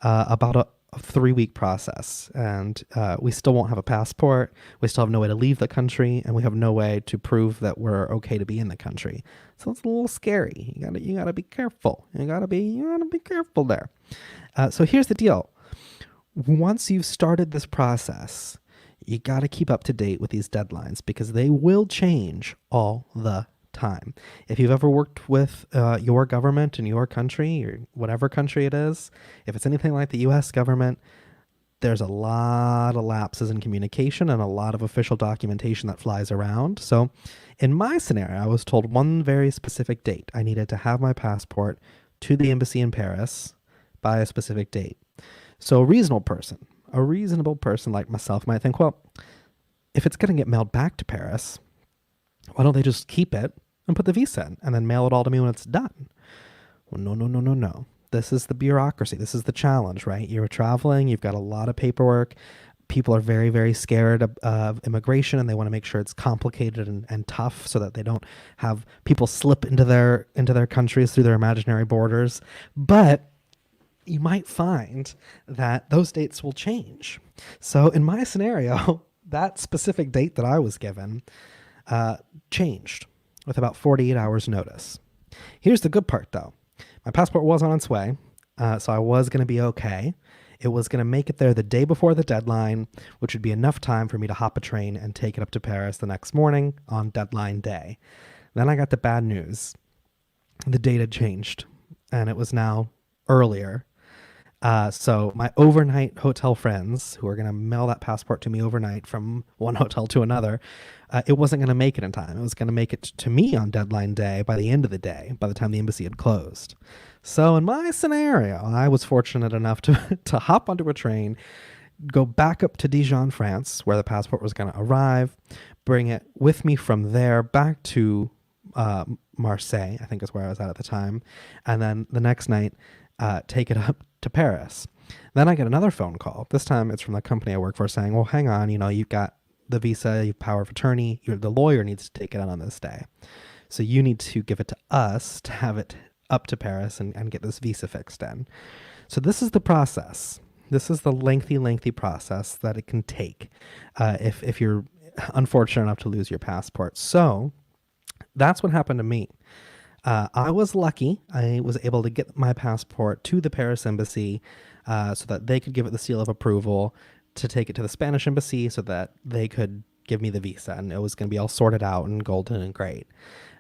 about a 3-week process, and we still won't have a passport. We still have no way to leave the country, and we have no way to prove that we're okay to be in the country. So it's a little scary. You gotta be careful. You gotta be careful there. So here's the deal. Once you've started this process, you gotta keep up to date with these deadlines, because they will change all the time. If you've ever worked with your government in your country, or whatever country it is, if it's anything like the US government, there's a lot of lapses in communication and a lot of official documentation that flies around. So in my scenario, I was told one very specific date. I needed to have my passport to the embassy in Paris by a specific date. So a reasonable person like myself might think, well, if it's going to get mailed back to Paris, why don't they just keep it and put the visa in and then mail it all to me when it's done? Well, no. This is the bureaucracy. This is the challenge, right? You're traveling. You've got a lot of paperwork. People are very, very scared of immigration, and they want to make sure it's complicated and tough so that they don't have people slip into their countries through their imaginary borders. But you might find that those dates will change. So in my scenario, that specific date that I was given changed with about 48 hours notice. Here's the good part, though. My passport was on its way, so I was going to be okay. It was going to make it there the day before the deadline, which would be enough time for me to hop a train and take it up to Paris the next morning on deadline day. Then I got the bad news. The date had changed, and it was now earlier. So my overnight hotel friends who were going to mail that passport to me overnight from one hotel to another, it wasn't going to make it in time. It was going to make it to me on deadline day by the end of the day, by the time the embassy had closed. So in my scenario, I was fortunate enough to hop onto a train, go back up to Dijon, France, where the passport was going to arrive, bring it with me from there back to Marseille, I think is where I was at the time, and then the next night take it up to Paris. Then I get another phone call. This time it's from the company I work for saying, well, hang on, you've got the visa, you have power of attorney, the lawyer needs to take it on this day. So you need to give it to us to have it up to Paris and get this visa fixed in. So this is the process. This is the lengthy process that it can take if you're unfortunate enough to lose your passport. So that's what happened to me. I was lucky. I was able to get my passport to the Paris embassy so that they could give it the seal of approval, to take it to the Spanish embassy so that they could give me the visa, and it was going to be all sorted out and golden and great.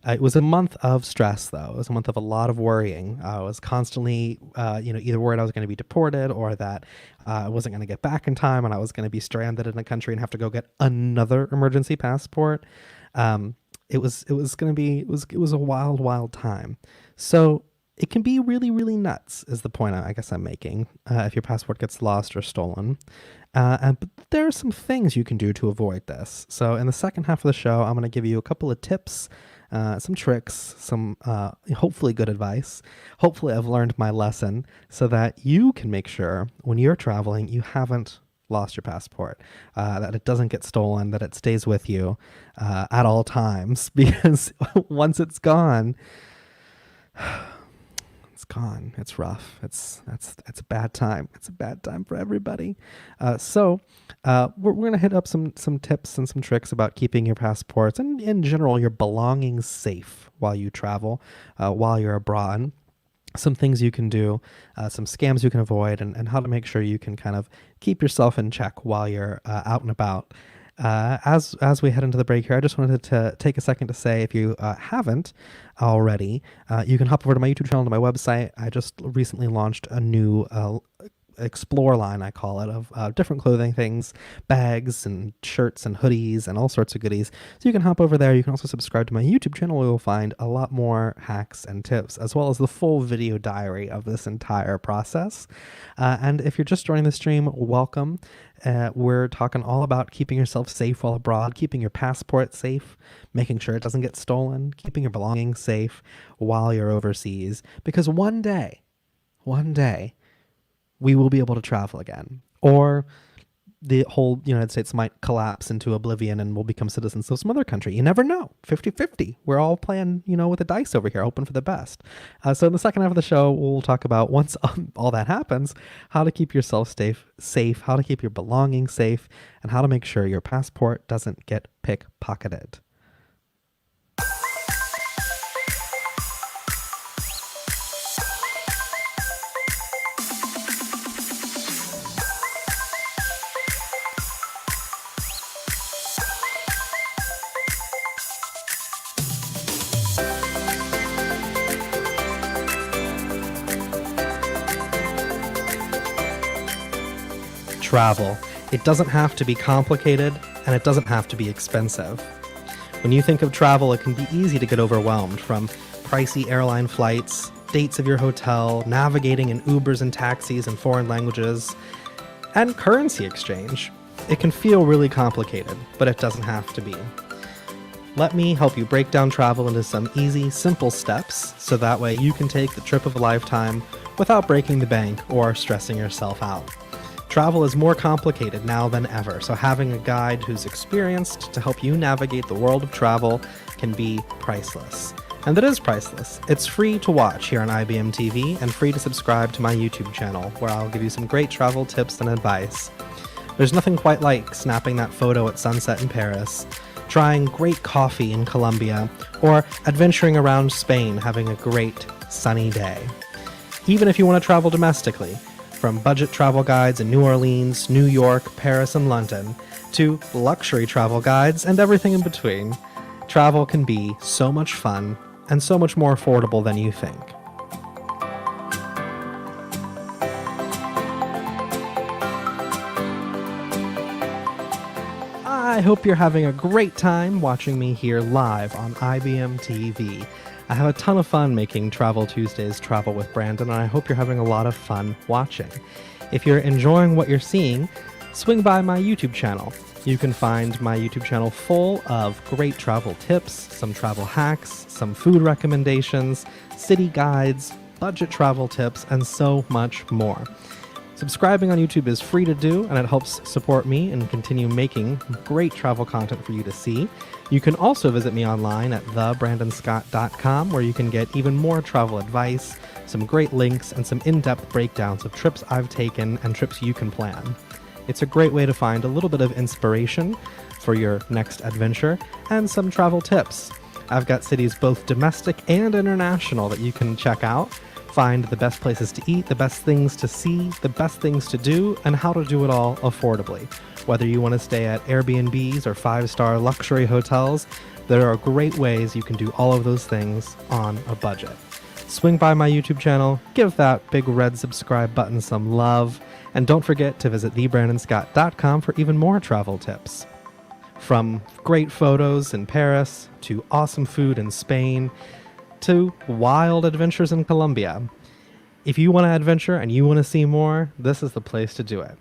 It was a month of stress, though. It was a month of a lot of worrying. I was constantly, either worried I was going to be deported or that I wasn't going to get back in time and I was going to be stranded in a country and have to go get another emergency passport. It was a wild time. So it can be really, really nuts is the point I guess I'm making if your passport gets lost or stolen. But there are some things you can do to avoid this. So in the second half of the show, I'm going to give you a couple of tips, some tricks, some hopefully good advice. Hopefully I've learned my lesson so that you can make sure when you're traveling, you haven't lost your passport, that it doesn't get stolen, that it stays with you at all times, because once it's gone, it's gone. It's rough. It's a bad time. It's a bad time for everybody. So we're going to hit up some tips and some tricks about keeping your passports and in general your belongings safe while you travel, while you're abroad. Some things you can do, some scams you can avoid, and how to make sure you can kind of keep yourself in check while you're out and about. As we head into the break here, I just wanted to take a second to say, if you haven't already, you can hop over to my YouTube channel, to my website. I just recently launched a new explore line, I call it, of different clothing things, bags and shirts and hoodies and all sorts of goodies. So you can hop over there. You can also subscribe to my YouTube channel, where you'll find a lot more hacks and tips, as well as the full video diary of this entire process. And if you're just joining the stream, welcome. We're talking all about keeping yourself safe while abroad, keeping your passport safe, making sure it doesn't get stolen, keeping your belongings safe while you're overseas, because one day, we will be able to travel again, or the whole United States might collapse into oblivion and we'll become citizens of some other country. You never know. 50-50. We're all playing, with the dice over here, hoping for the best. So in the second half of the show, we'll talk about, once all that happens, how to keep yourself safe, how to keep your belongings safe, and how to make sure your passport doesn't get pickpocketed. Travel. It doesn't have to be complicated, and it doesn't have to be expensive. When you think of travel, it can be easy to get overwhelmed, from pricey airline flights, dates of your hotel, navigating in Ubers and taxis in foreign languages, and currency exchange. It can feel really complicated, but it doesn't have to be. Let me help you break down travel into some easy, simple steps, so that way you can take the trip of a lifetime without breaking the bank or stressing yourself out. Travel is more complicated now than ever, so having a guide who's experienced to help you navigate the world of travel can be priceless. And it is priceless. It's free to watch here on IBMTV and free to subscribe to my YouTube channel, where I'll give you some great travel tips and advice. There's nothing quite like snapping that photo at sunset in Paris, trying great coffee in Colombia, or adventuring around Spain having a great sunny day. Even if you want to travel domestically, from budget travel guides in New Orleans, New York, Paris, and London, to luxury travel guides and everything in between, travel can be so much fun and so much more affordable than you think. I hope you're having a great time watching me here live on IBMTV. I have a ton of fun making Travel Tuesdays Travel with Branden, and I hope you're having a lot of fun watching. If you're enjoying what you're seeing, swing by my YouTube channel. You can find my YouTube channel full of great travel tips, some travel hacks, some food recommendations, city guides, budget travel tips, and so much more. Subscribing on YouTube is free to do, and it helps support me and continue making great travel content for you to see. You can also visit me online at thebrandenscott.com, where you can get even more travel advice, some great links, and some in-depth breakdowns of trips I've taken and trips you can plan. It's a great way to find a little bit of inspiration for your next adventure and some travel tips. I've got cities both domestic and international that you can check out. Find the best places to eat, the best things to see, the best things to do, and how to do it all affordably. Whether you want to stay at Airbnbs or 5-star luxury hotels, there are great ways you can do all of those things on a budget. Swing by my YouTube channel, give that big red subscribe button some love, and don't forget to visit thebrandenscott.com for even more travel tips. From great photos in Paris, to awesome food in Spain, to wild adventures in Colombia. If you want to adventure and you want to see more, this is the place to do it.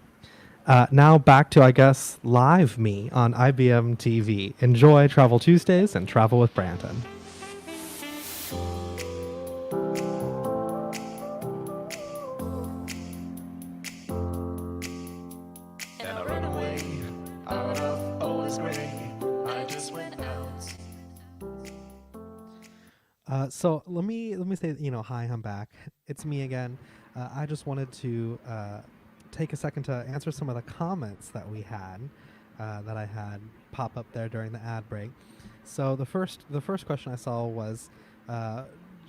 Now back to, I guess, live me on IBM TV. Enjoy Travel Tuesdays and Travel with Branden. So let me say, hi, I'm back. It's me again. I just wanted to take a second to answer some of the comments that we had, that I had pop up there during the ad break. So the first question I saw was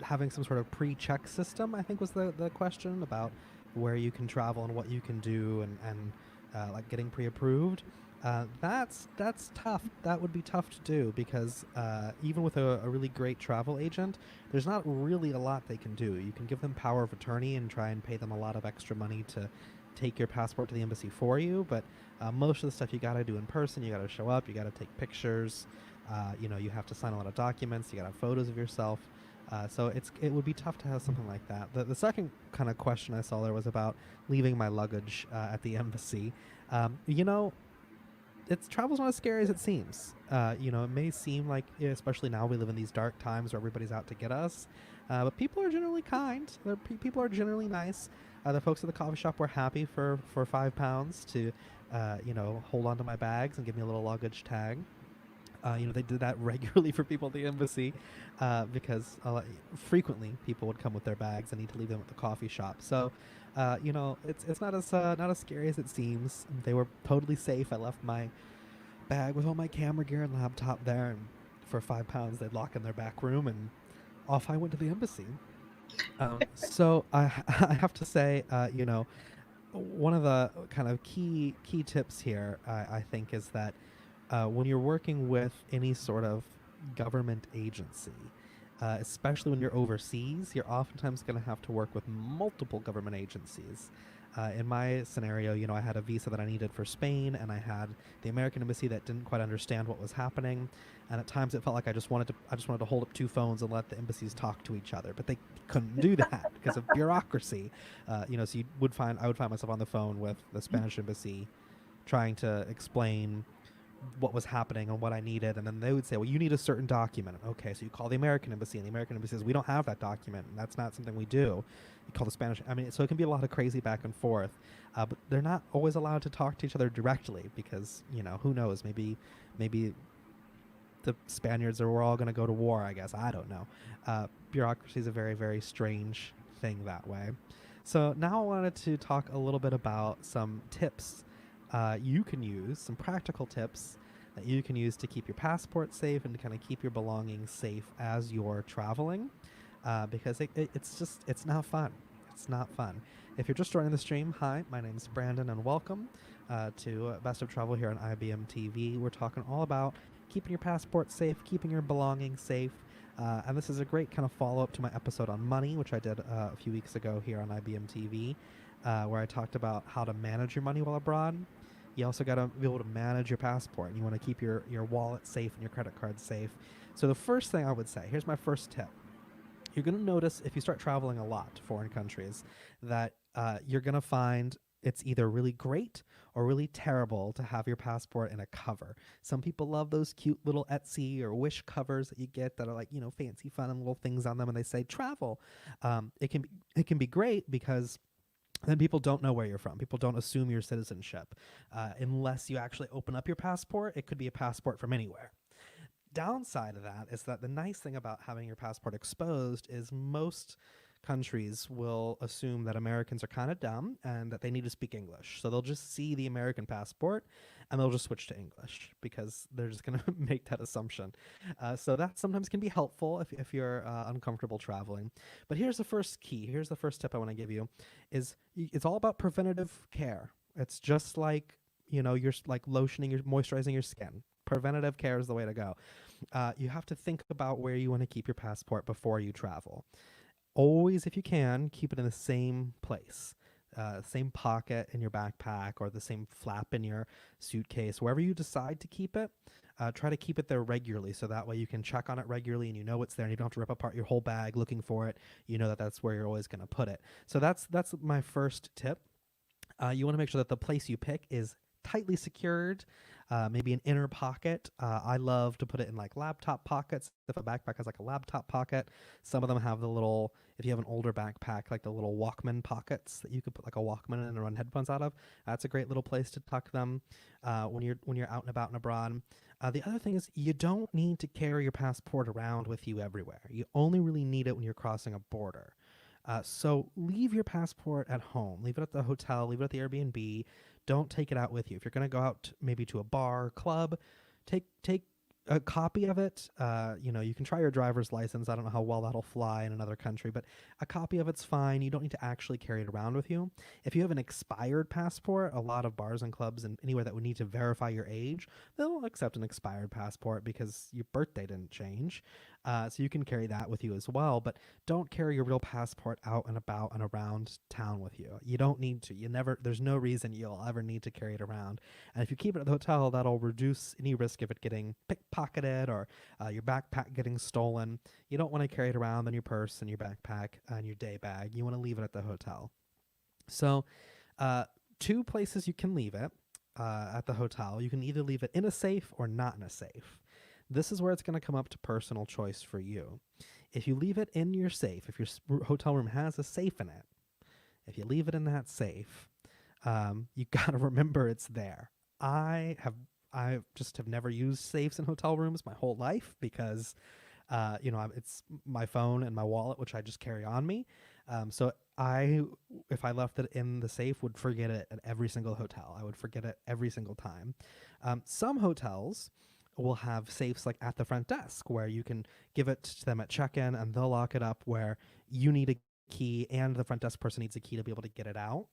having some sort of pre-check system, I think was the question about where you can travel and what you can do and like getting pre-approved. That's tough. That would be tough to do because even with a really great travel agent, there's not really a lot they can do. You can give them power of attorney and try and pay them a lot of extra money to take your passport to the embassy for you, but most of the stuff you got to do in person. You got to show up, you got to take pictures, you have to sign a lot of documents, you got to have photos of yourself. So it would be tough to have something like that. The second kind of question I saw there was about leaving my luggage at the embassy. Travel's not as scary as it seems. It may seem like, especially now we live in these dark times where everybody's out to get us, but people are generally kind. People are generally nice. The folks at the coffee shop were happy for £5 to, hold on to my bags and give me a little luggage tag. They did that regularly for people at the embassy because frequently people would come with their bags and need to leave them at the coffee shop. So, it's not as scary as it seems. They were totally safe. I left my bag with all my camera gear and laptop there, and for £5 they'd lock in their back room, and off I went to the embassy. So I have to say, one of the kind of key tips here, I think, is that when you're working with any sort of government agency, especially when you're overseas, you're oftentimes going to have to work with multiple government agencies. In my scenario, I had a visa that I needed for Spain, and I had the American embassy that didn't quite understand what was happening. And at times it felt like I just wanted to hold up two phones and let the embassies talk to each other, but they couldn't do that because of bureaucracy. So I would find myself on the phone with the Spanish embassy, trying to explain what was happening and what I needed, and then they would say, well, you need a certain document. Okay, so you call the American embassy, and the American embassy says, we don't have that document, and that's not something we do. You call the Spanish, so it can be a lot of crazy back and forth, but they're not always allowed to talk to each other directly because, who knows, maybe the Spaniards we're all going to go to war, I guess. I don't know. Bureaucracy is a very, very strange thing that way. So now I wanted to talk a little bit about some tips you can use, some practical tips that you can use to keep your passport safe and to kind of keep your belongings safe as you're traveling, because it's not fun. It's not fun. If you're just joining the stream, hi, my name is Branden, and welcome to Best of Travel here on IBM TV. We're talking all about keeping your passport safe, keeping your belongings safe. And this is a great kind of follow-up to my episode on money, which I did a few weeks ago here on IBMTV, where I talked about how to manage your money while abroad. You also got to be able to manage your passport, and you want to keep your wallet safe and your credit card safe. So the first thing I would say, here's my first tip. You're going to notice if you start traveling a lot to foreign countries that you're going to find it's either really great or really terrible to have your passport in a cover. Some people love those cute little Etsy or Wish covers that you get that are like, fancy fun and little things on them, and they say travel. It can be great because then people don't know where you're from. People don't assume your citizenship. Unless you actually open up your passport, it could be a passport from anywhere. Downside of that is that the nice thing about having your passport exposed is most countries will assume that Americans are kind of dumb and that they need to speak English. So they'll just see the American passport and they'll just switch to English because they're just going to make that assumption. So that sometimes can be helpful if you're uncomfortable traveling. But here's the first key. Here's the first tip I want to give you is it's all about preventative care. It's just like, you're like lotioning, moisturizing your skin. Preventative care is the way to go. You have to think about where you want to keep your passport before you travel. Always, if you can, keep it in the same place, same pocket in your backpack or the same flap in your suitcase. Wherever you decide to keep it, try to keep it there regularly so that way you can check on it regularly and you know it's there and you don't have to rip apart your whole bag looking for it. You know that that's where you're always going to put it. So that's my first tip. You want to make sure that the place you pick is tightly secured, maybe an inner pocket. I love to put it in like laptop pockets. If a backpack has like a laptop pocket, some of them have the little, if you have an older backpack, like the little Walkman pockets that you could put like a Walkman in and run headphones out of. That's a great little place to tuck them when you're out and about and abroad. The other thing is you don't need to carry your passport around with you everywhere. You only really need it when you're crossing a border. So leave your passport at home. Leave it at the hotel. Leave it at the Airbnb. Don't take it out with you. If you're going to go out maybe to a bar or club, take a copy of it. You can try your driver's license. I don't know how well that'll fly in another country, but a copy of it's fine. You don't need to actually carry it around with you. If you have an expired passport, a lot of bars and clubs and anywhere that would need to verify your age, they'll accept an expired passport because your birthday didn't change. So you can carry that with you as well, but don't carry your real passport out and about and around town with you. You don't need to. There's no reason you'll ever need to carry it around. And if you keep it at the hotel, that'll reduce any risk of it getting pickpocketed or your backpack getting stolen. You don't want to carry it around in your purse and your backpack and your day bag. You want to leave it at the hotel. So 2 places you can leave it at the hotel. You can either leave it in a safe or not in a safe. This is where it's going to come up to personal choice for you. If you leave it in your safe, if your hotel room has a safe in it, if you leave it in that safe, you got to remember it's there. I just have never used safes in hotel rooms my whole life because, it's my phone and my wallet, which I just carry on me. So if I left it in the safe, would forget it at every single hotel. I would forget it every single time. Some hotels will have safes like at the front desk where you can give it to them at check-in and they'll lock it up where you need a key and the front desk person needs a key to be able to get it out.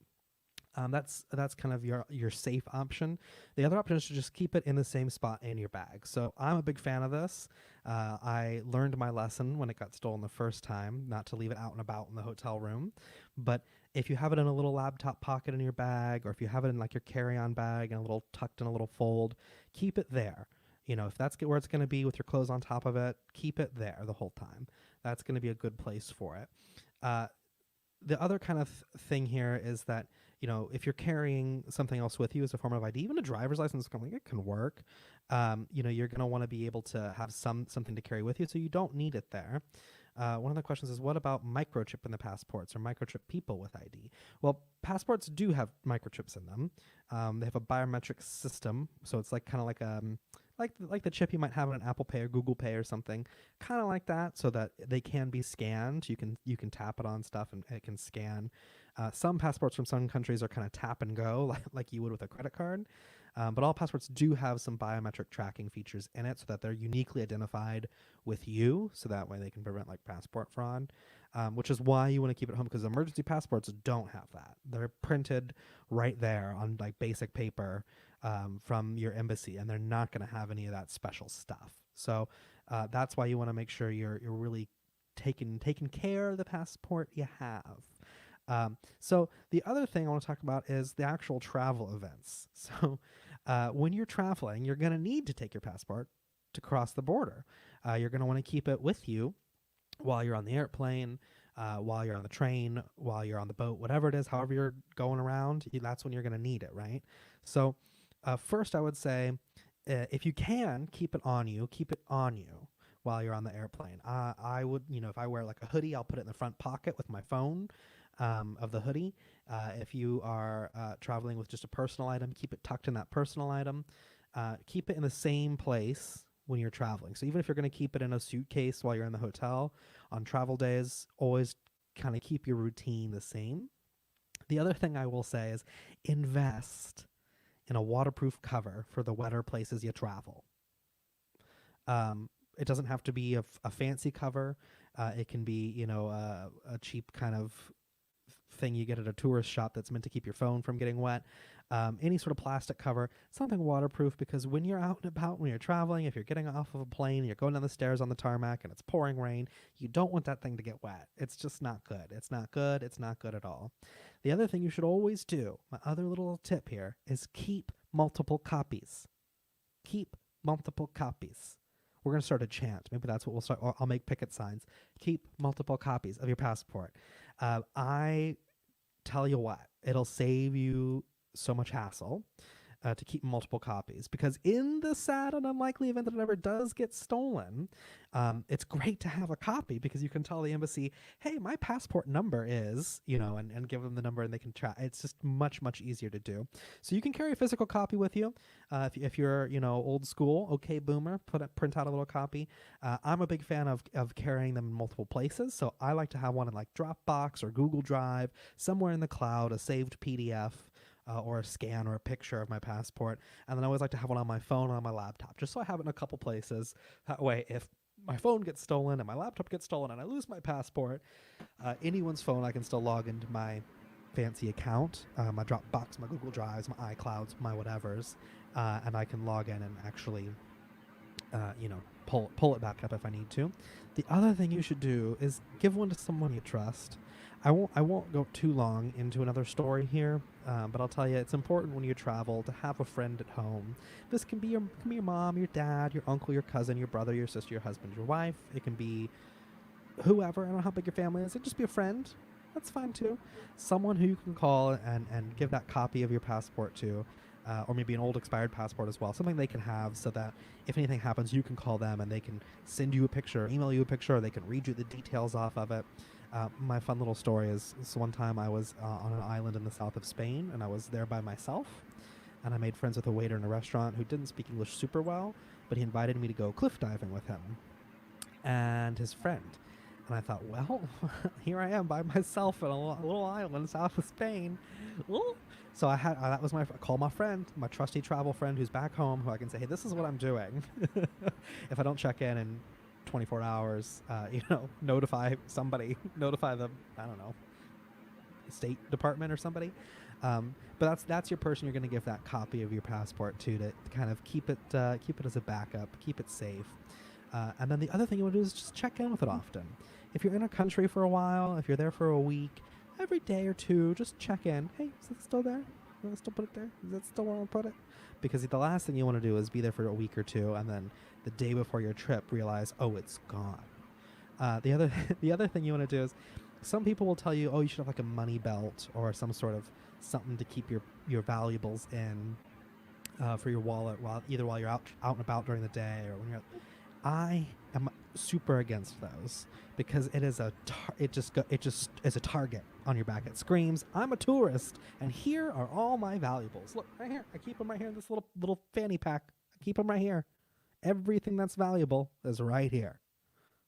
That's kind of your safe option. The other option is to just keep it in the same spot in your bag. So I'm a big fan of this. I learned my lesson when it got stolen the first time, not to leave it out and about in the hotel room. But if you have it in a little laptop pocket in your bag, or if you have it in like your carry-on bag and a little tucked in a little fold, keep it there. If that's where it's going to be with your clothes on top of it, keep it there the whole time. That's going to be a good place for it. The other kind of thing here is that, if you're carrying something else with you as a form of ID, even a driver's license, it can work. You're going to want to be able to have something to carry with you, so you don't need it there. One of the questions is, what about microchip in the passports or microchip people with ID? Well, passports do have microchips in them. They have a biometric system, so it's kind of like the chip you might have in an Apple Pay or Google Pay or something, kind of like that, so that they can be scanned. You can tap it on stuff and it can scan. Some passports from some countries are kind of tap and go, like you would with a credit card. But all passports do have some biometric tracking features in it so that they're uniquely identified with you, so that way they can prevent passport fraud, which is why you want to keep it home, because emergency passports don't have that. They're printed right there on basic paper, from your embassy, and they're not going to have any of that special stuff. So that's why you want to make sure you're really taking care of the passport you have. So the other thing I want to talk about is the actual travel events. So when you're traveling, you're going to need to take your passport to cross the border. You're going to want to keep it with you while you're on the airplane, while you're on the train, while you're on the boat, whatever it is, however you're going around, that's when you're going to need it, right? So first I would say, if you can, keep it on you while you're on the airplane. I would, if I wear like a hoodie, I'll put it in the front pocket with my phone of the hoodie. If you are traveling with just a personal item, keep it tucked in that personal item. Keep it in the same place when you're traveling. So even if you're going to keep it in a suitcase while you're in the hotel on travel days, always kind of keep your routine the same. The other thing I will say is invest in a waterproof cover for the wetter places you travel. It doesn't have to be a fancy cover. It can be, a cheap kind of thing you get at a tourist shop that's meant to keep your phone from getting wet. Any sort of plastic cover, something waterproof, because when you're out and about, when you're traveling, if you're getting off of a plane, you're going down the stairs on the tarmac and it's pouring rain, you don't want that thing to get wet. It's just not good. It's not good. It's not good at all. The other thing you should always do, my other little tip here, is keep multiple copies. Keep multiple copies. We're going to start a chant. Maybe that's what we'll start. Or I'll make picket signs. Keep multiple copies of your passport. I tell you what, it'll save you so much hassle to keep multiple copies, because in the sad and unlikely event that it ever does get stolen, it's great to have a copy, because you can tell the embassy, hey, my passport number is, and give them the number and they can track. It's just much, much easier to do. So you can carry a physical copy with you. If you're, old school, okay, boomer, print out a little copy. I'm a big fan of carrying them in multiple places. So I like to have one in like Dropbox or Google Drive, somewhere in the cloud, a saved PDF, or a scan or a picture of my passport. And then I always like to have one on my phone or on my laptop, just so I have it in a couple places. That way, if my phone gets stolen and my laptop gets stolen and I lose my passport, anyone's phone, I can still log into my fancy account, my Dropbox, my Google Drives, my iClouds, my whatevers, and I can log in and actually pull it back up if I need to. The other thing you should do is give one to someone you trust. I won't go too long into another story here, but I'll tell you, it's important when you travel to have a friend at home. This can be your mom, your dad, your uncle, your cousin, your brother, your sister, your husband, your wife. It can be whoever. I don't know how big your family is. It just be a friend. That's fine too. Someone who you can call and give that copy of your passport to. Or maybe an old expired passport as well, something they can have, so that if anything happens, you can call them and they can send you a picture, email you a picture, or they can read you the details off of it. My fun little story is one time I was on an island in the south of Spain, and I was there by myself, and I made friends with a waiter in a restaurant who didn't speak English super well, but he invited me to go cliff diving with him and his friend. And I thought, well, here I am by myself in a little island south of Spain. So I call my friend, my trusty travel friend who's back home, who I can say, hey, this is what I'm doing. If I don't check in 24 hours, notify the, I don't know, State Department or somebody. But that's your person you're going to give that copy of your passport to kind of keep it as a backup, keep it safe. And then the other thing you want to do is just check in with it often. If you're in a country for a while, if you're there for a week, every day or two, just check in. Hey, is it still there? You want to still put it there? Is that still where I want to put it? Because the last thing you want to do is be there for a week or two, and then the day before your trip realize, oh, it's gone. The other thing you want to do is, some people will tell you, oh, you should have like a money belt or some sort of something to keep your valuables in for your wallet while you're out and about during the day or when you're. I am super against those, because it is it just is a target on your back. It screams, I'm a tourist, and here are all my valuables. Look, right here. I keep them right here in this little fanny pack. I keep them right here. Everything that's valuable is right here.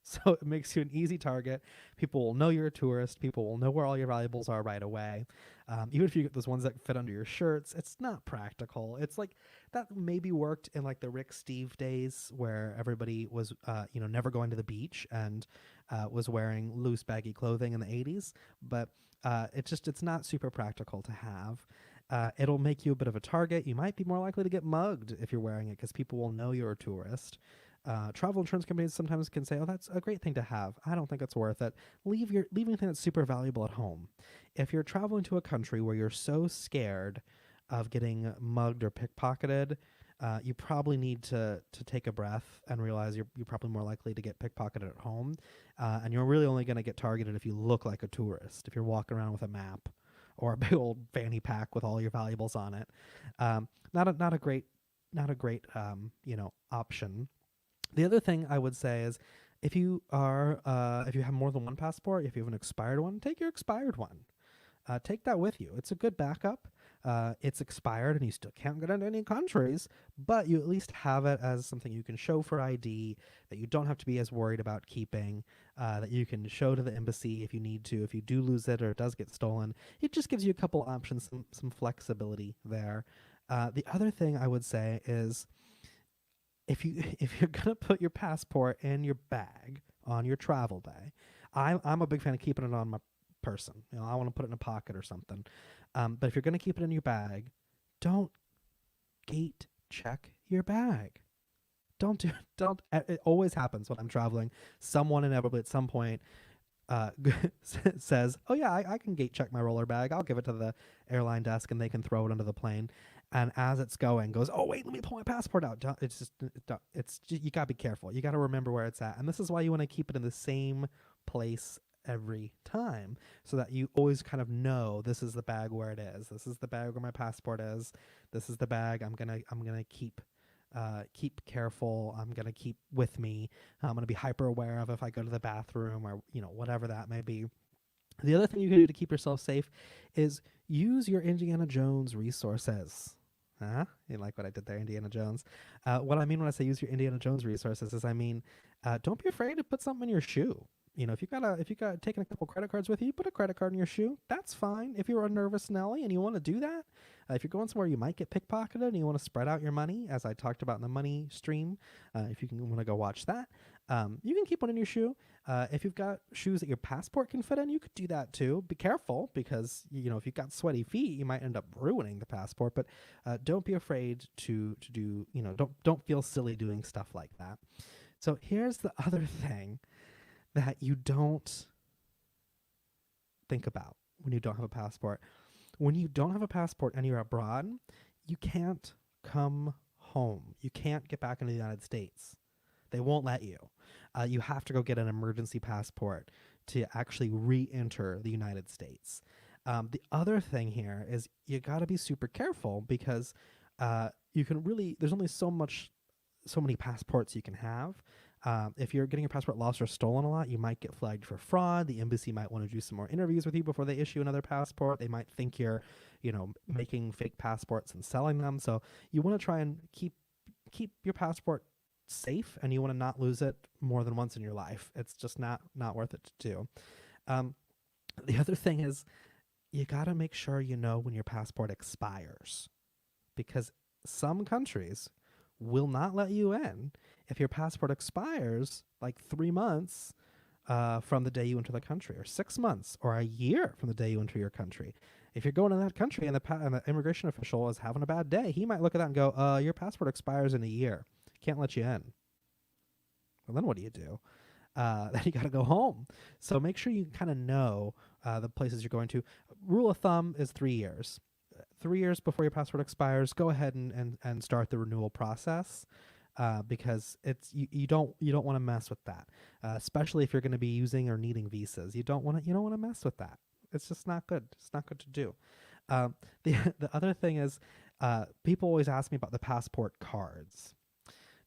So it makes you an easy target. People will know you're a tourist. People will know where all your valuables are right away. Even if you get those ones that fit under your shirts, it's not practical. It's like that maybe worked in like the Rick Steve days, where everybody was, never going to the beach and was wearing loose baggy clothing in the 80s. But it's not super practical to have. It'll make you a bit of a target. You might be more likely to get mugged if you're wearing it because people will know you're a tourist. Travel insurance companies sometimes can say, "Oh, that's a great thing to have." I don't think it's worth it. Leave anything that's super valuable at home. If you're traveling to a country where you're so scared of getting mugged or pickpocketed, you probably need to take a breath and realize you're probably more likely to get pickpocketed at home, and you're really only going to get targeted if you look like a tourist. If you're walking around with a map or a big old fanny pack with all your valuables on it, not a great option. The other thing I would say is if you have more than one passport, if you have an expired one, take your expired one. Take that with you. It's a good backup. It's expired and you still can't get into any countries, but you at least have it as something you can show for ID, that you don't have to be as worried about keeping, that you can show to the embassy if you need to, if you do lose it or it does get stolen. It just gives you a couple options, some flexibility there. The other thing I would say is if you're gonna put your passport in your bag on your travel day, I'm a big fan of keeping it on my person. I want to put it in a pocket or something. But if you're going to keep it in your bag, don't gate check your bag. Don't. It always happens when I'm traveling. Someone inevitably at some point says, "Oh yeah, I can gate check my roller bag. I'll give it to the airline desk and they can throw it under the plane." And as it's going, goes, "Oh wait, let me pull my passport out." It's just you gotta be careful. You gotta remember where it's at, and this is why you want to keep it in the same place every time, so that you always kind of know this is the bag where it is. This is the bag where my passport is. This is the bag I'm gonna keep careful. I'm gonna keep with me. I'm gonna be hyper aware of if I go to the bathroom or whatever that may be. The other thing you can do to keep yourself safe is use your Indiana Jones resources. Huh? You like what I did there, Indiana Jones? What I mean when I say use your Indiana Jones resources is don't be afraid to put something in your shoe. If you got taken a couple credit cards with you, put a credit card in your shoe. That's fine. If you're a nervous Nelly and you want to do that, if you're going somewhere you might get pickpocketed and you want to spread out your money, as I talked about in the money stream, if you want to go watch that, you can keep one in your shoe. If you've got shoes that your passport can fit in, you could do that too. Be careful because if you've got sweaty feet, you might end up ruining the passport. But don't be afraid to do. Don't feel silly doing stuff like that. So here's the other thing that you don't think about when you don't have a passport. When you don't have a passport and you're abroad, you can't come home. You can't get back into the United States. They won't let you. You have to go get an emergency passport to actually re-enter the United States. The other thing here is you got to be super careful because there's only so many passports you can have. If you're getting your passport lost or stolen a lot, you might get flagged for fraud. The embassy might want to do some more interviews with you before they issue another passport. They might think you're, making fake passports and selling them. So you want to try and keep your passport safe, and you want to not lose it more than once in your life. It's just not worth it to do. The other thing is you got to make sure when your passport expires, because some countries will not let you in if your passport expires like 3 months from the day you enter the country, or 6 months, or a year from the day you enter your country. If you're going to that country and the immigration official is having a bad day, he might look at that and go, your passport expires in a year. Can't let you in. Well, then what do you do? Then you got to go home. So make sure you kind of know the places you're going to. Rule of thumb is 3 years. 3 years before your passport expires, go ahead and start the renewal process, because you don't want to mess with that, especially if you're going to be using or needing visas. You don't want to mess with that. It's just not good. It's not good to do. The other thing is, people always ask me about the passport cards.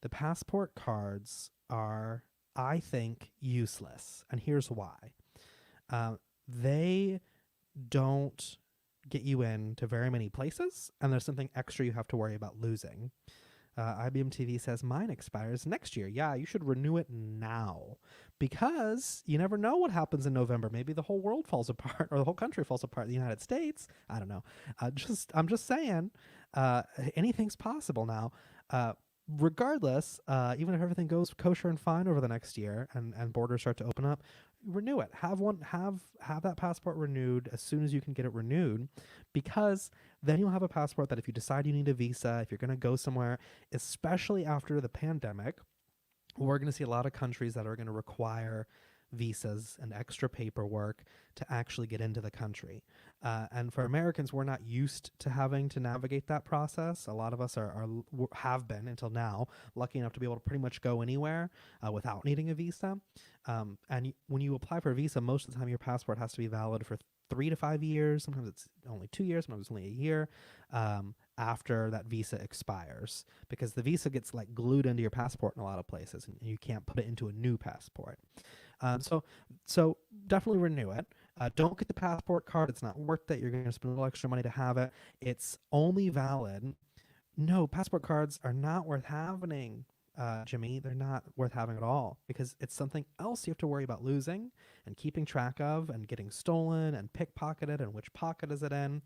The passport cards are, I think, useless, and here's why. They don't get you into very many places, and there's something extra you have to worry about losing. IBMTV says mine expires next year. Yeah, you should renew it now, because you never know what happens in November. Maybe the whole world falls apart, or the whole country falls apart in the United States. I don't know. I'm just saying, anything's possible now. Regardless, even if everything goes kosher and fine over the next year and borders start to open up, renew it. Have that passport renewed as soon as you can get it renewed, because then you'll have a passport that if you decide you need a visa, if you're going to go somewhere, especially after the pandemic, we're going to see a lot of countries that are going to require visas and extra paperwork to actually get into the country. And for Americans, we're not used to having to navigate that process. A lot of us have been until now lucky enough to be able to pretty much go anywhere without needing a visa. And when you apply for a visa, most of the time your passport has to be valid for 3 to 5 years. Sometimes it's only 2 years, sometimes it's only a year after that visa expires, because the visa gets like glued into your passport in a lot of places, and you can't put it into a new passport. So definitely renew it. Don't get the passport card. It's not worth it. You're going to spend a little extra money to have it. It's only valid. No, passport cards are not worth having. Jimmy, they're not worth having at all, because it's something else you have to worry about losing and keeping track of and getting stolen and pickpocketed, and which pocket is it in.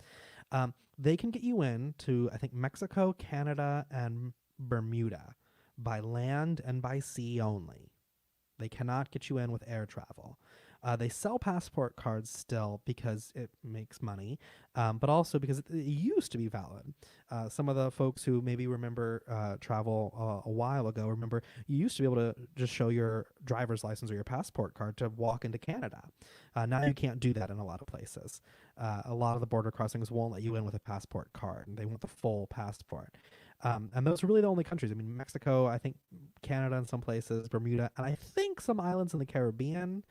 They can get you in to, I think, Mexico, Canada, and Bermuda by land and by sea only. They cannot get you in with air travel. They sell passport cards still because it makes money, but also because it used to be valid. Some of the folks who maybe remember travel a while ago remember you used to be able to just show your driver's license or your passport card to walk into Canada. Now you can't do that in a lot of places. A lot of the border crossings won't let you in with a passport card, and they want the full passport. And those are really the only countries. I mean, Mexico, I think Canada in some places, Bermuda, and I think some islands in the Caribbean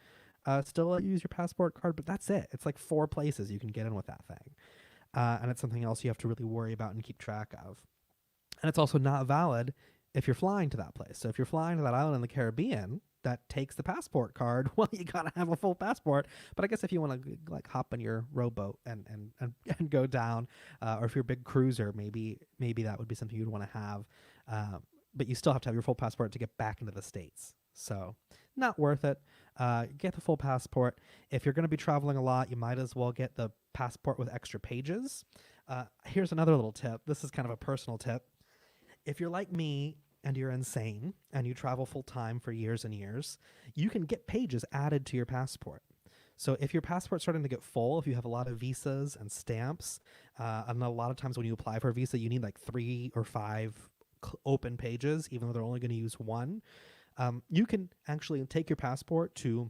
still let you use your passport card, but that's it. It's like 4 places you can get in with that thing. And it's something else you have to really worry about and keep track of. And it's also not valid if you're flying to that place. So if you're flying to that island in the Caribbean that takes the passport card, well, you gotta have a full passport. But I guess if you want to like hop in your rowboat and go down, or if you're a big cruiser, maybe that would be something you'd want to have. But you still have to have your full passport to get back into the States. So not worth it. Get the full passport. If you're going to be traveling a lot, you might as well get the passport with extra pages. Here's another little tip. This is kind of a personal tip. If you're like me and you're insane and you travel full time for years and years, you can get pages added to your passport. So if your passport's starting to get full, if you have a lot of visas and stamps, and a lot of times when you apply for a visa, you need like 3 or 5 open pages, even though they're only going to use 1. You can actually take your passport to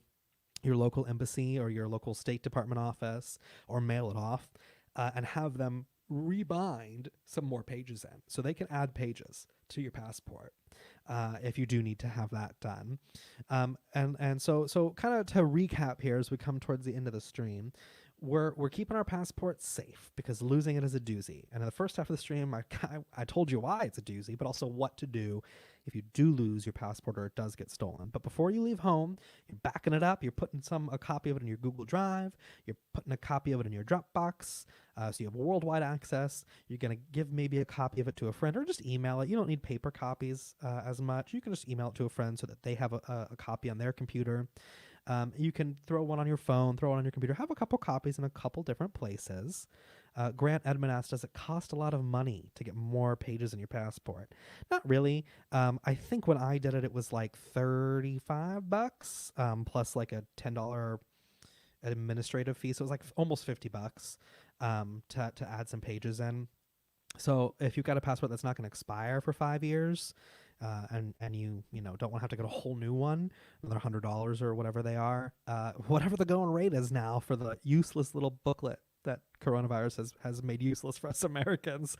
your local embassy or your local State Department office, or mail it off, and have them rebind some more pages in. So they can add pages to your passport if you do need to have that done. And so kind of to recap here as we come towards the end of the stream, we're keeping our passports safe because losing it is a doozy. And in the first half of the stream, I told you why it's a doozy, but also what to do if you do lose your passport or it does get stolen. But before you leave home, you're backing it up. You're putting a copy of it in your Google Drive. You're putting a copy of it in your Dropbox. So you have worldwide access. You're going to give maybe a copy of it to a friend, or just email it. You don't need paper copies as much. You can just email it to a friend so that they have a copy on their computer. You can throw one on your phone, throw it on your computer, have a couple copies in a couple different places. Grant Edmond asked, does it cost a lot of money to get more pages in your passport? Not really. I think when I did it, it was like $35 plus like a $10 administrative fee. So it was like almost $50 to add some pages in. So if you've got a passport that's not going to expire for 5 years, and you don't want to have to get a whole new one, another $100 or whatever they are, whatever the going rate is now for the useless little booklet that coronavirus has made useless for us Americans,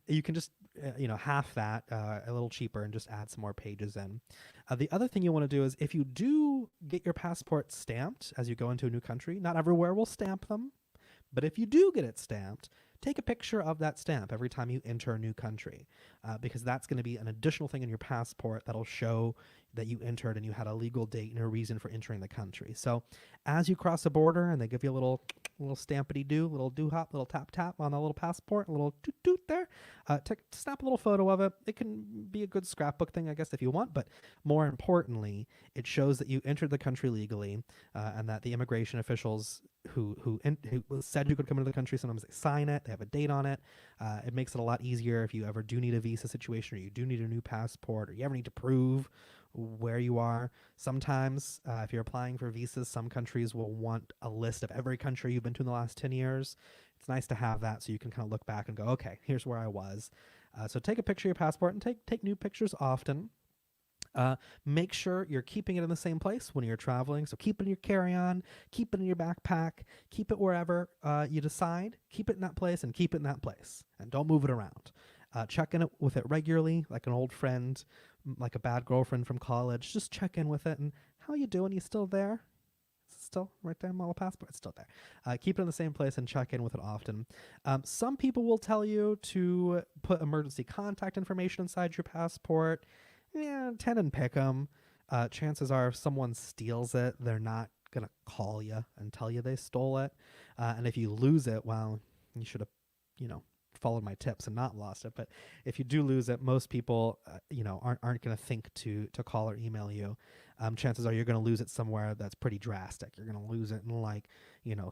you can just half that, a little cheaper, and just add some more pages in. The other thing you want to do is, if you do get your passport stamped as you go into a new country, not everywhere will stamp them, but if you do get it stamped, take a picture of that stamp every time you enter a new country, because that's going to be an additional thing in your passport that'll show that you entered and you had a legal date and a reason for entering the country. So as you cross the border and they give you a little stampity-doo, little doo-hop, little tap-tap on the little passport, a little toot-toot there, snap a little photo of it. It can be a good scrapbook thing, I guess, if you want, but more importantly, it shows that you entered the country legally, and that the immigration officials who said you could come into the country, sometimes they sign it, they have a date on it. It makes it a lot easier if you ever do need a visa situation, or you do need a new passport, or you ever need to prove where you are. Sometimes if you're applying for visas, some countries will want a list of every country you've been to in the last 10 years. It's nice to have that so you can kind of look back and go, okay, here's where I was. So take a picture of your passport and take new pictures often. Make sure you're keeping it in the same place when you're traveling. So keep it in your carry-on, keep it in your backpack, keep it wherever you decide. Keep it in that place and keep it in that place. And don't move it around. Check in with it regularly, like an old friend, like a bad girlfriend from college. Just check in with it. And how you doing? You still there? Still right there, model passport. It's still there. Keep it in the same place and check in with it often. Some people will tell you to put emergency contact information inside your passport. Yeah, tend and pick them. Chances are if someone steals it, they're not going to call you and tell you they stole it. And if you lose it, well, you should have, followed my tips and not lost it. But if you do lose it, most people, aren't going to think to call or email you. Chances are you're going to lose it somewhere that's pretty drastic. You're going to lose it in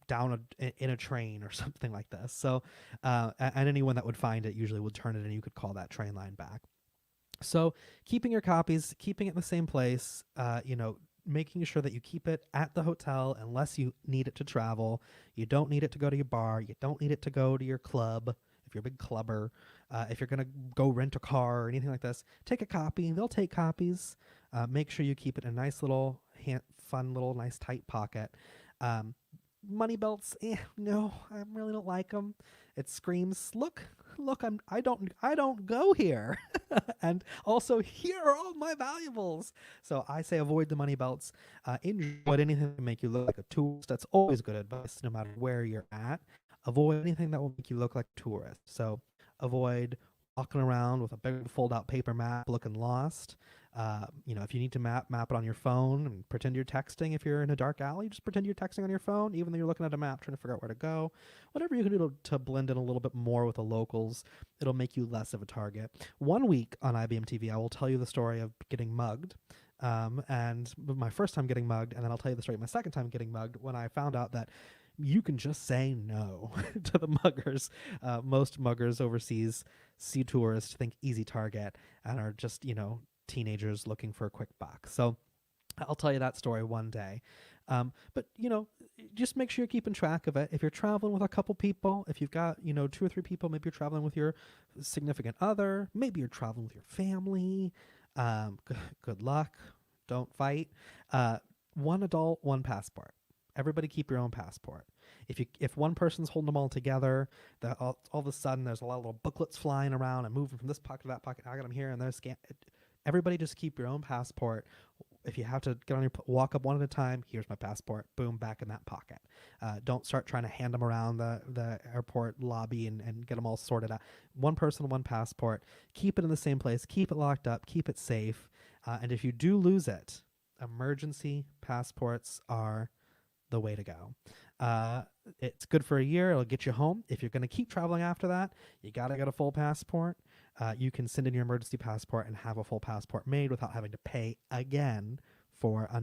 down in a train or something like this. So, and anyone that would find it usually would turn it in and you could call that train line back. So keeping your copies, keeping it in the same place, making sure that you keep it at the hotel unless you need it to travel. You don't need it to go to your bar. You don't need it to go to your club if you're a big clubber. If you're going to go rent a car or anything like this, take a copy. They'll take copies. Make sure you keep it in a nice little, fun little, nice tight pocket. Money belts, no, I really don't like them. It screams, look, I don't go here. And also, here are all my valuables. So I say avoid the money belts. Enjoy anything to make you look like a tourist. That's always good advice, no matter where you're at. Avoid anything that will make you look like a tourist. So avoid walking around with a big fold-out paper map looking lost. If you need to map it on your phone and pretend you're texting. If you're in a dark alley, just pretend you're texting on your phone, even though you're looking at a map trying to figure out where to go. Whatever you can do to blend in a little bit more with the locals, it'll make you less of a target. One week on IBMTV, I will tell you the story of getting mugged. And my first time getting mugged, and then I'll tell you the story of my second time getting mugged when I found out that you can just say no to the muggers. Most muggers overseas see tourists, think easy target, and are just, teenagers looking for a quick buck. So I'll tell you that story one day. But, just make sure you're keeping track of it. If you're traveling with a couple people, if you've got, 2 or 3 people, maybe you're traveling with your significant other, maybe you're traveling with your family. Good luck. Don't fight. One adult, one passport. Everybody keep your own passport. If one person's holding them all together, that all of a sudden there's a lot of little booklets flying around and moving from this pocket to that pocket. I got them here and there's scan. Everybody just keep your own passport. If you have to walk up one at a time, here's my passport. Boom, back in that pocket. Don't start trying to hand them around the airport lobby and get them all sorted out. One person, one passport. Keep it in the same place. Keep it locked up. Keep it safe. And if you do lose it, emergency passports are the way to go. It's good for a year. It'll get you home. If you're going to keep traveling after that, you got to get a full passport. You can send in your emergency passport and have a full passport made without having to pay again for a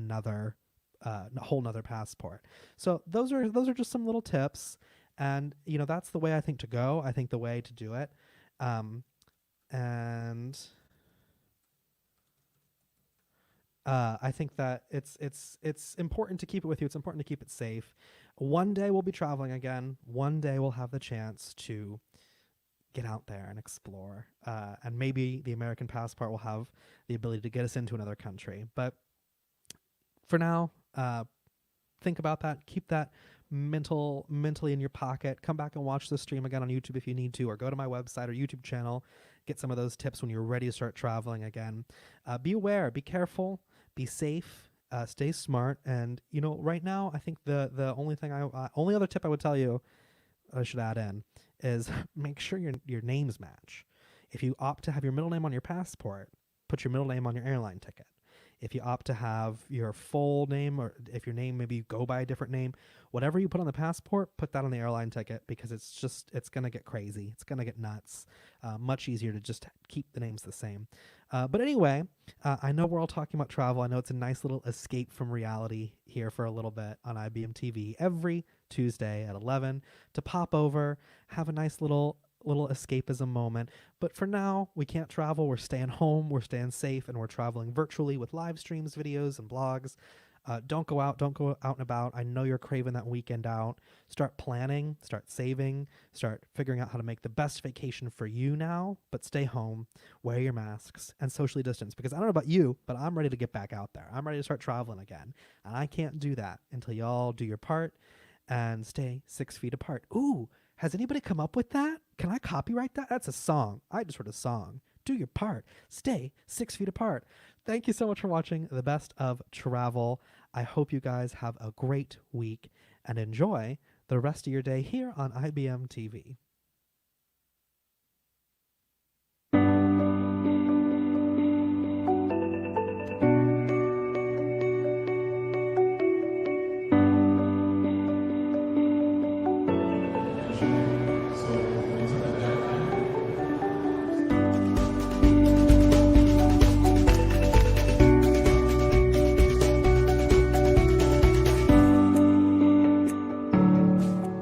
whole nother passport. So those are just some little tips. And, that's the way I think to go. I think the way to do it. I think that it's important to keep it with you. It's important to keep it safe. One day we'll be traveling again. One day we'll have the chance to get out there and explore. And maybe the American passport will have the ability to get us into another country. But for now, think about that. Keep that mentally in your pocket. Come back and watch the stream again on YouTube if you need to, or go to my website or YouTube channel. Get some of those tips when you're ready to start traveling again. Be aware, be careful, be safe, stay smart. And right now, I think the only other tip I would tell you, I should add in, is make sure your names match. If you opt to have your middle name on your passport, put your middle name on your airline ticket. If you opt to have your full name, or if your name, maybe you go by a different name, whatever you put on the passport, put that on the airline ticket, because it's going to get crazy. It's going to get nuts. Much easier to just keep the names the same. But anyway, I know we're all talking about travel. I know it's a nice little escape from reality here for a little bit on IBM TV every Tuesday at 11 to pop over, have a nice little little escapism moment. But for now, we can't travel. We're staying home, we're staying safe, and we're traveling virtually with live streams, videos, and blogs. Don't go out and about. I know you're craving that weekend out. Start planning, start saving, start figuring out how to make the best vacation for you now, but stay home, wear your masks, and socially distance. Because I don't know about you, but I'm ready to get back out there. I'm ready to start traveling again. And I can't do that until y'all do your part and stay 6 feet apart. Ooh, has anybody come up with that? Can I copyright that? That's a song. I just wrote a song. Do your part. Stay 6 feet apart. Thank you so much for watching the best of travel. I hope you guys have a great week and enjoy the rest of your day here on IBM TV.